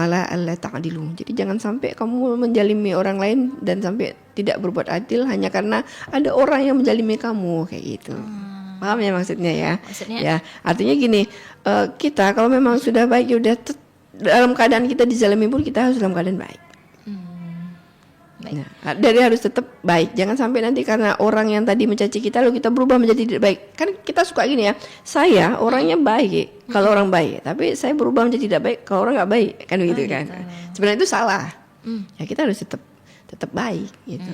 ala alla ta'dilu. Jadi jangan sampai kamu menjalimi orang lain dan sampai tidak berbuat adil hanya karena ada orang yang menjalimi kamu, kayak gitu. Paham ya maksudnya ya? Ya, artinya gini, kita kalau memang sudah baik, ya udah dalam keadaan kita dizalimi pun kita harus dalam keadaan baik. Nah, dari harus tetap baik. Jangan sampai nanti karena orang yang tadi mencaci kita lalu kita berubah menjadi tidak baik. Kan kita suka gini ya, saya orangnya baik kalau orang baik, tapi saya berubah menjadi tidak baik kalau orang nggak baik, kan begitu kan? Sebenarnya itu salah. Ya kita harus tetap baik gitu.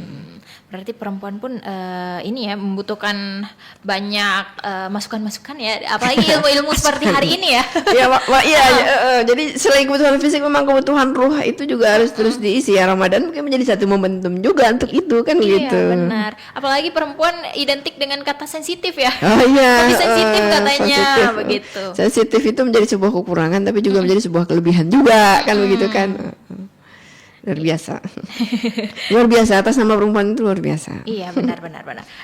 Berarti perempuan pun ini ya membutuhkan banyak masukan-masukan ya, apalagi ilmu-ilmu seperti hari ini ya. Jadi selain kebutuhan fisik, memang kebutuhan ruh itu juga harus terus diisi ya. Ramadan mungkin menjadi satu momentum juga untuk itu kan gitu. Iya benar. Apalagi perempuan identik dengan kata sensitif ya. Lebih sensitif katanya begitu. Sensitif itu menjadi sebuah kekurangan tapi juga menjadi sebuah kelebihan juga kan begitu kan. Luar biasa atas nama perempuan itu luar biasa. Iya benar.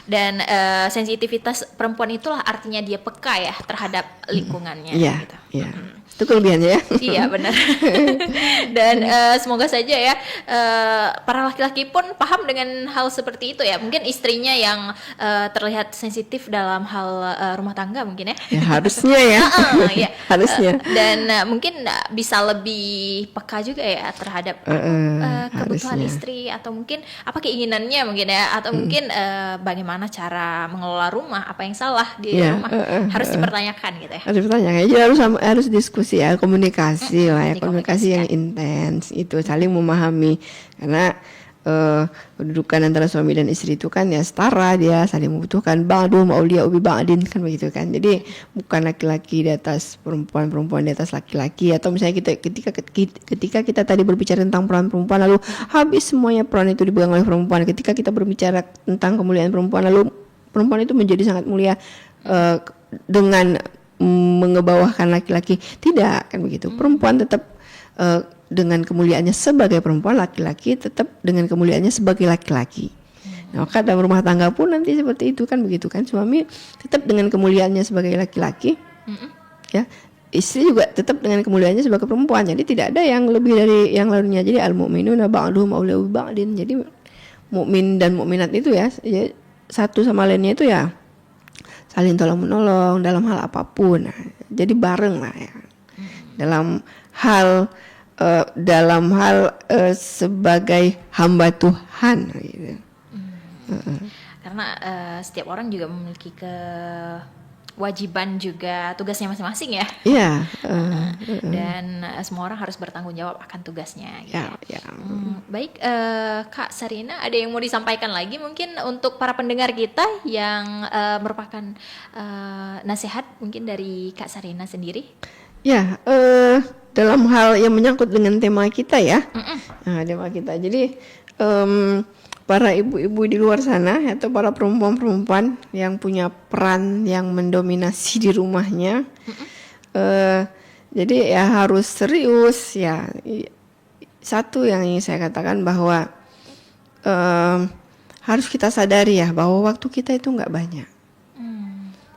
Dan sensitivitas perempuan itulah artinya dia peka ya terhadap lingkungannya. Iya. Gitu. Iya. Itu kelebihannya ya. Iya benar. Dan semoga saja ya para laki-laki pun paham dengan hal seperti itu ya. Mungkin istrinya yang terlihat sensitif dalam hal rumah tangga mungkin ya. Ya harusnya ya. Ya. Harusnya. Dan mungkin bisa lebih peka juga ya terhadap kebutuhan harusnya. istri, atau mungkin apa keinginannya mungkin ya, atau mungkin bagaimana cara mengelola rumah, apa yang salah di rumah harus dipertanyakan gitu ya. Harus dipertanyakan. Jadi harus diskusi ya, komunikasi lah ya, komunikasi yang intens itu, saling memahami, karena kedudukan antara suami dan istri itu kan ya setara, dia saling membutuhkan, ba'dhum awliya'u bi ba'din kan begitu kan. Jadi bukan laki-laki di atas perempuan, perempuan di atas laki-laki, atau misalnya ketika kita tadi berbicara tentang peran perempuan lalu habis semuanya peran itu dipegang oleh perempuan. Ketika kita berbicara tentang kemuliaan perempuan lalu perempuan itu menjadi sangat mulia dengan mengebawahkan laki-laki. Tidak kan begitu. Perempuan tetap dengan kemuliaannya sebagai perempuan, laki-laki tetap dengan kemuliaannya sebagai laki-laki. Nah, maka dalam rumah tangga pun nanti seperti itu kan, begitu kan, suami tetap dengan kemuliaannya sebagai laki-laki, ya, istri juga tetap dengan kemuliaannya sebagai perempuan. Jadi tidak ada yang lebih dari yang lainnya. Jadi al-mu'minuna ba'duhum awliya ba'din. Jadi mukmin dan mukminat itu ya satu sama lainnya itu ya saling tolong menolong dalam hal apapun. Nah, jadi bareng lah ya. Dalam hal sebagai hamba Tuhan gitu. Karena setiap orang juga memiliki kewajiban juga tugasnya masing-masing ya. Iya. Dan semua orang harus bertanggung jawab akan tugasnya. Gitu. Ya. Baik, Kak Sarina, ada yang mau disampaikan lagi mungkin untuk para pendengar kita yang merupakan nasihat mungkin dari Kak Sarina sendiri? Ya, dalam hal yang menyangkut dengan tema kita ya, tema kita. Jadi para ibu-ibu di luar sana atau para perempuan-perempuan yang punya peran yang mendominasi di rumahnya, jadi ya harus serius ya. Satu yang ingin saya katakan bahwa harus kita sadari ya bahwa waktu kita itu nggak banyak.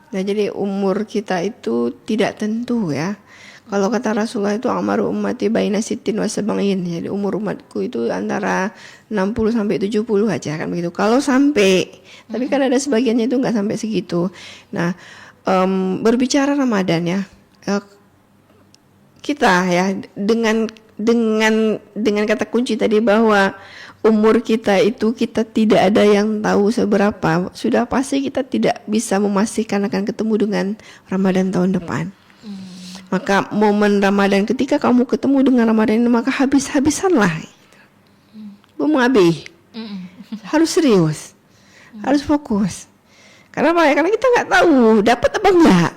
Nah, jadi umur kita itu tidak tentu ya. Kalau kata Rasulullah itu amaru ummati baina sittin wa sab'in. Jadi umur umatku itu antara 60 sampai 70 aja kan begitu. Kalau sampai, tapi kan ada sebagiannya itu enggak sampai segitu. Nah, berbicara Ramadan ya. Kita ya dengan kata kunci tadi bahwa umur kita itu kita tidak ada yang tahu seberapa. Sudah pasti kita tidak bisa memastikan akan ketemu dengan Ramadan tahun depan. Maka momen Ramadan ketika kamu ketemu dengan Ramadan ini maka habis-habisanlah. Belum habis. Harus serius. Harus fokus. Karena apa? Karena kita nggak tahu dapat apa enggak.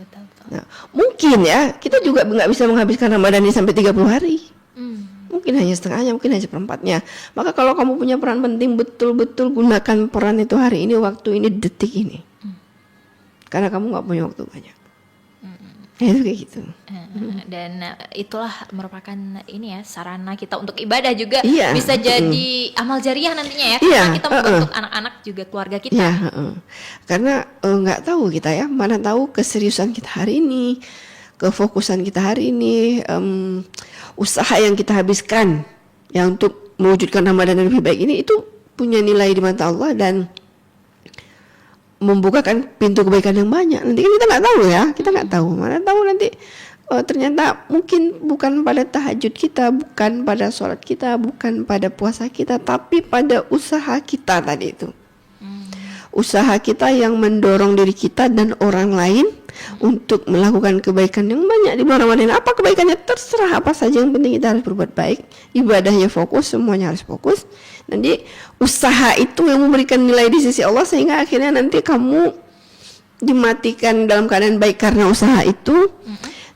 Betul. Nah, mungkin ya kita juga nggak bisa menghabiskan Ramadan ini sampai 30 hari. Mungkin hanya setengahnya, mungkin hanya seperempatnya. Maka kalau kamu punya peran penting, betul-betul gunakan peran itu hari ini, waktu ini, detik ini. Karena kamu nggak punya waktu banyak. Itu kayak gitu. Dan itulah merupakan ini ya sarana kita untuk ibadah juga, Iya, bisa jadi amal jariah nantinya ya. Iya, Karena kita membentuk anak-anak juga keluarga kita. Iya, karena nggak tahu kita ya, mana tahu keseriusan kita hari ini, kefokusan kita hari ini, usaha yang kita habiskan yang untuk mewujudkan Ramadan yang lebih baik ini itu punya nilai di mata Allah dan membukakan pintu kebaikan yang banyak. Nanti kan kita nggak tahu ya, kita nggak tahu. Mana tahu nanti ternyata mungkin bukan pada tahajud kita, bukan pada sholat kita, bukan pada puasa kita, tapi pada usaha kita tadi itu. Usaha kita yang mendorong diri kita dan orang lain untuk melakukan kebaikan yang banyak di bulan Ramadan. Apa kebaikannya terserah apa saja, yang penting kita harus berbuat baik, ibadahnya fokus, semuanya harus fokus. Nanti usaha itu yang memberikan nilai di sisi Allah sehingga akhirnya nanti kamu dimatikan dalam keadaan baik karena usaha itu,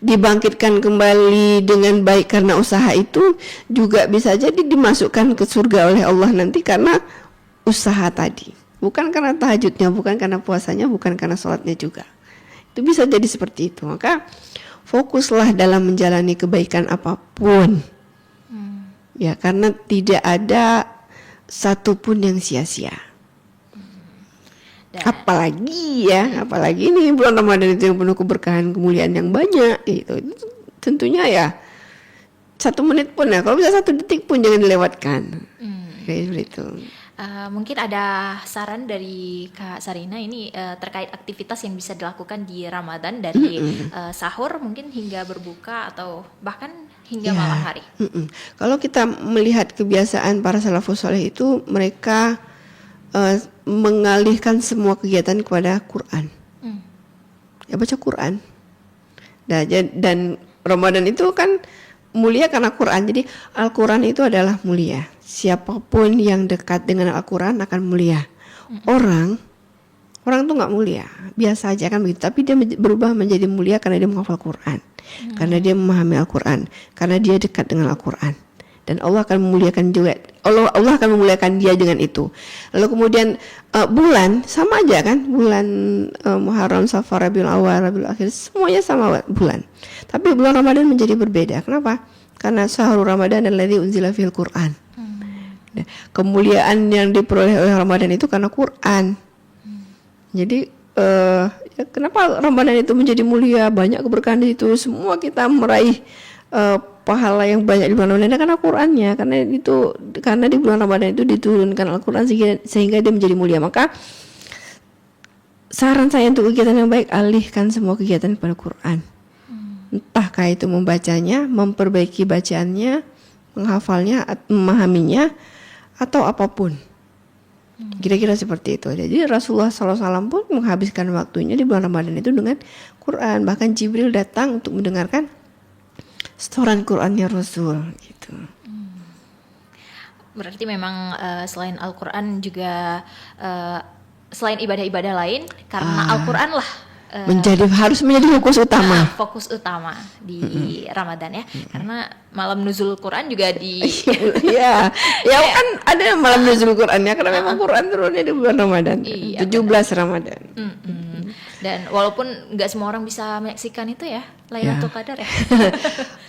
dibangkitkan kembali dengan baik karena usaha itu, juga bisa jadi dimasukkan ke surga oleh Allah nanti karena usaha tadi. Bukan karena tahajudnya, bukan karena puasanya, bukan karena sholatnya juga. Itu bisa jadi seperti itu. Maka fokuslah dalam menjalani kebaikan apapun. Ya, karena tidak ada satupun yang sia-sia. Apalagi ini bulan Ramadan itu yang penuh keberkahan, kemuliaan yang banyak gitu. Itu tentunya ya 1 menit pun ya, kalau bisa 1 detik pun jangan dilewatkan. Kayak gitu. Mungkin ada saran dari Kak Sarina ini terkait aktivitas yang bisa dilakukan di Ramadan dari sahur mungkin hingga berbuka atau bahkan hingga malam hari. Kalau kita melihat kebiasaan para salafus saleh itu, mereka mengalihkan semua kegiatan kepada Quran. Ya, baca Quran. Nah, dan Ramadan itu kan mulia karena Quran. Jadi Al-Quran itu adalah mulia. Siapapun yang dekat dengan Al-Quran akan mulia. Orang tuh nggak mulia, biasa aja kan begitu. Tapi dia berubah menjadi mulia karena dia menghafal Quran, karena dia memahami Al-Quran, karena dia dekat dengan Al-Quran. Dan Allah akan memuliakan juga. Allah akan memuliakan dia dengan itu. Lalu kemudian bulan sama aja kan, bulan Muharram, Safar, Rabiul Awal, Rabiul Akhir, semuanya sama bulan. Tapi bulan Ramadan menjadi berbeda. Kenapa? Karena syahrul Ramadan alladzi unzila fil Quran. Nah, kemuliaan yang diperoleh oleh Ramadan itu karena Quran. Jadi ya kenapa Ramadan itu menjadi mulia, banyak keberkahan di situ, semua kita meraih pahala yang banyak di bulan Ramadan karena Qurannya, karena di bulan Ramadan itu diturunkan Al-Quran sehingga dia menjadi mulia. Maka saran saya untuk kegiatan yang baik, alihkan semua kegiatan kepada Quran. Entahkah itu membacanya, memperbaiki bacaannya, menghafalnya, memahaminya, atau apapun. Kira-kira seperti itu. Jadi Rasulullah SAW pun menghabiskan waktunya di bulan Ramadan itu dengan Quran. Bahkan Jibril datang untuk mendengarkan setoran Qurannya Rasul gitu. Berarti memang selain Al-Quran juga selain ibadah-ibadah lain, karena Al-Quran lah harus menjadi fokus utama di Ramadan ya. Karena malam nuzul Quran juga di ya kan ada malam nuzul Qurannya karena memang Quran turunnya di bulan Ramadan. 17 Ramadan. Dan walaupun nggak semua orang bisa menyaksikan itu ya, Lailatul Qadar ya.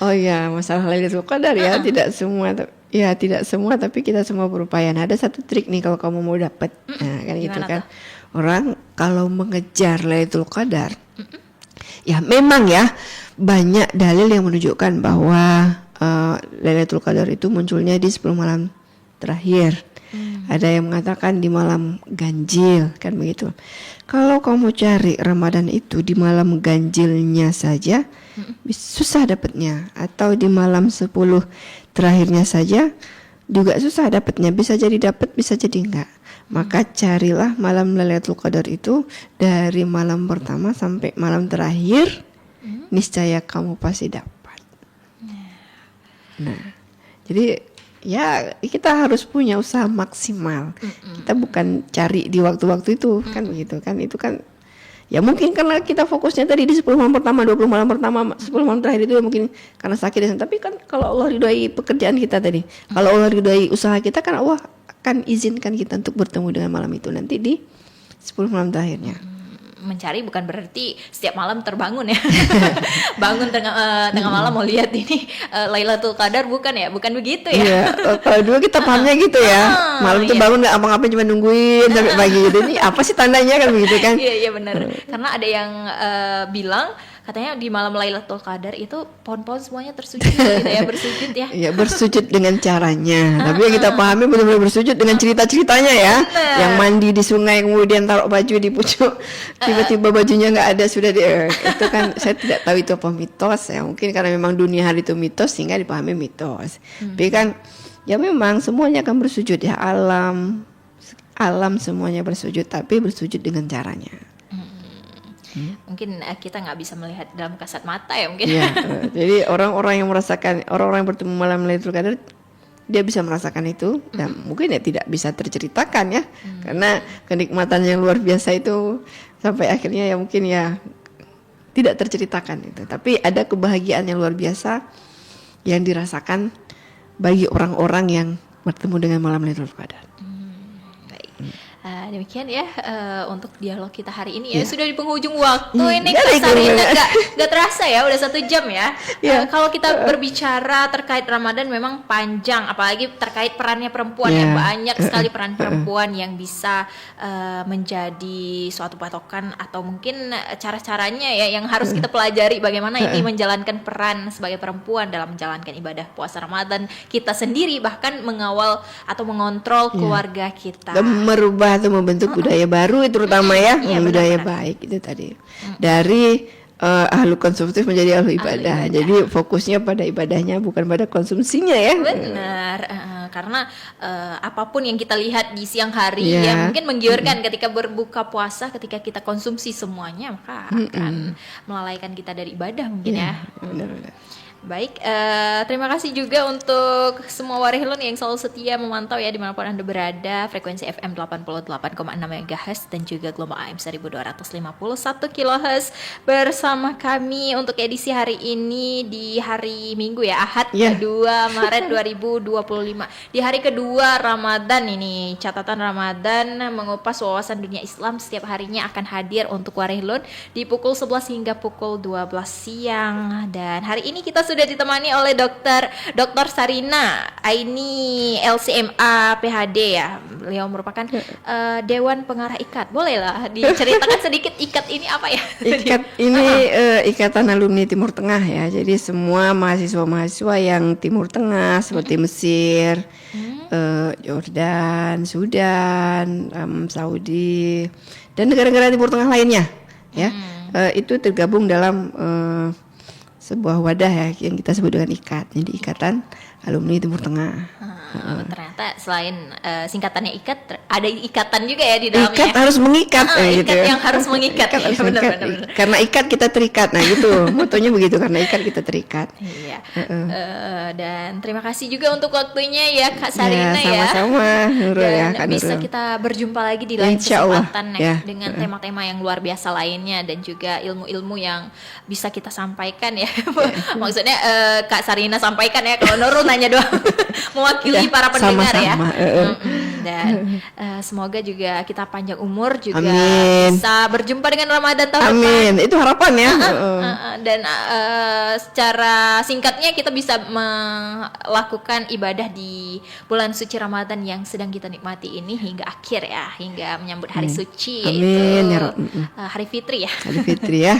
Oh ya, masalah Lailatul Qadar ya, tidak semua tapi kita semua berupaya. Nah, ada satu trik nih kalau kamu mau dapat. Nah, kan gitu kan. Orang kalau mengejar Lailatul Qadar, ya memang ya banyak dalil yang menunjukkan bahwa Lailatul Qadar itu munculnya di 10 malam terakhir. Ada yang mengatakan di malam ganjil, kan begitu. Kalau kamu cari Ramadan itu di malam ganjilnya saja, susah dapatnya. Atau di malam 10 terakhirnya saja juga susah dapatnya. Bisa jadi dapat, bisa jadi enggak. Maka carilah malam Lailatul Qadar itu dari malam pertama sampai malam terakhir, niscaya kamu pasti dapat. Nah, jadi ya kita harus punya usaha maksimal. Kita bukan cari di waktu-waktu itu, kan begitu kan. Itu kan ya mungkin karena kita fokusnya tadi di 10 malam pertama, 20 malam pertama, 10 malam terakhir itu ya mungkin karena sakit. Tapi kan kalau Allah ridhoi pekerjaan kita tadi, kalau Allah ridhoi usaha kita, kan Allah akan izinkan kita untuk bertemu dengan malam itu nanti di 10 malam terakhirnya. Mencari bukan berarti setiap malam terbangun ya. Bangun tengah malam mau lihat ini Lailatul Qadar, bukan ya, bukan begitu ya. Iya, kalau dulu kita pahamnya gitu ya. Malam tuh bangun nggak apa-apa, cuma nungguin sampai pagi gitu. Ini apa sih tandanya, kan begitu kan? Iya benar. Karena ada yang bilang katanya di malam Lailatul Qadar itu pohon-pohon semuanya tersujud gitu ya, bersujud ya. Iya, bersujud dengan caranya. Tapi yang kita pahami benar-benar bersujud dengan cerita-ceritanya ya. Yang mandi di sungai kemudian taruh baju di pucuk, tiba-tiba bajunya nggak ada, sudah itu kan saya tidak tahu itu apa mitos ya. Mungkin karena memang dunia hari itu mitos sehingga dipahami mitos. Tapi kan ya memang semuanya akan bersujud ya, alam semuanya bersujud, tapi bersujud dengan caranya. Mungkin kita nggak bisa melihat dalam kasat mata ya mungkin. Ya, jadi orang-orang yang bertemu malam Lailatul Qadar, dia bisa merasakan itu dan mungkin ya tidak bisa terceritakan ya, karena kenikmatan yang luar biasa itu sampai akhirnya ya mungkin ya tidak terceritakan itu. Tapi ada kebahagiaan yang luar biasa yang dirasakan bagi orang-orang yang bertemu dengan malam Lailatul Qadar. Demikian ya untuk dialog kita hari ini ya. Sudah di penghujung waktu ini, kasarnya nggak terasa ya, udah 1 jam ya. Kalau kita berbicara terkait Ramadan memang panjang, apalagi terkait perannya perempuan ya, banyak sekali peran perempuan yang bisa menjadi suatu patokan atau mungkin cara-caranya ya yang harus kita pelajari bagaimana ini menjalankan peran sebagai perempuan dalam menjalankan ibadah puasa Ramadan kita sendiri, bahkan mengawal atau mengontrol keluarga kita. Dan merubah atau membentuk budaya baru terutama ya, budaya baik itu tadi. Dari ahlu konsumtif menjadi ahlu ibadah. Jadi fokusnya pada ibadahnya bukan pada konsumsinya ya. Benar, karena apapun yang kita lihat di siang hari ya mungkin menggiurkan ketika berbuka puasa, ketika kita konsumsi semuanya maka akan melalaikan kita dari ibadah mungkin ya. Benar. Baik, terima kasih juga untuk semua Warihilun yang selalu setia memantau ya dimanapun Anda berada, frekuensi FM 88,6 MHz dan juga gelombang AM 1251 kHz bersama kami untuk edisi hari ini di hari Minggu ya, Ahad 2 Maret 2025. Di hari kedua Ramadan ini, catatan Ramadan mengupas wawasan dunia Islam setiap harinya akan hadir untuk Warihilun di pukul 11 hingga pukul 12 siang. Dan hari ini kita sudah ditemani oleh Dokter Sarina Aini LCMA PhD ya. Beliau merupakan Dewan Pengarah IKAT. Bolehlah diceritakan sedikit IKAT ini apa ya? IKAT ini Ikatan Alumni Timur Tengah ya. Jadi semua mahasiswa-mahasiswa yang Timur Tengah seperti Mesir, Yordan, Sudan, Saudi dan negara-negara Timur Tengah lainnya ya. Itu tergabung dalam sebuah wadah ya yang kita sebut dengan IKAT. Jadi Ikatan Alumni Timur Tengah. Ternyata selain singkatannya IKAT, ada ikatan juga ya di dalamnya. IKAT harus mengikat, IKAT yang harus mengikat. IKAT harus Benar, mengikat. benar. Karena ikat kita terikat, nah gitu. Motonya begitu, karena ikat kita terikat. Iya. Dan terima kasih juga untuk waktunya ya Kak Sarina ya. Sama-sama, Nurul ya, Kak bisa Nurul. kita berjumpa lagi di lain Insya Allah, kesempatan ya. dengan tema-tema yang luar biasa lainnya dan juga ilmu-ilmu yang bisa kita sampaikan ya. Maksudnya Kak Sarina sampaikan ya, kalau Nurul nanya doang mewakili para pendengar ya. Dan semoga juga kita panjang umur juga. Amin. Bisa berjumpa dengan Ramadan tahun depan. Amin, itu harapan ya. Dan secara singkatnya kita bisa melakukan ibadah di bulan suci Ramadan yang sedang kita nikmati ini hingga akhir ya, hingga menyambut hari suci. Amin, yaitu ya Rob. hari Fitri ya. Hari Fitri ya.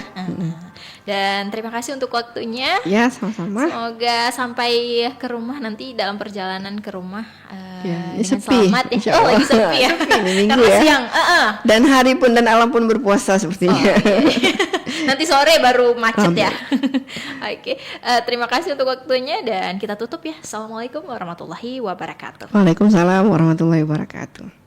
Dan terima kasih untuk waktunya. Ya, sama-sama. Semoga sampai ke rumah nanti dalam perjalanan ke rumah Ya, dengan sepi, selamat ya. insya Oh, lagi Allah. sepi ya. Sepi, ini minggu Karena ya. siang. Dan hari pun dan alam pun berpuasa sepertinya. Nanti sore baru macet ya. Oke, terima kasih untuk waktunya dan kita tutup ya. Assalamualaikum warahmatullahi wabarakatuh. Waalaikumsalam warahmatullahi wabarakatuh.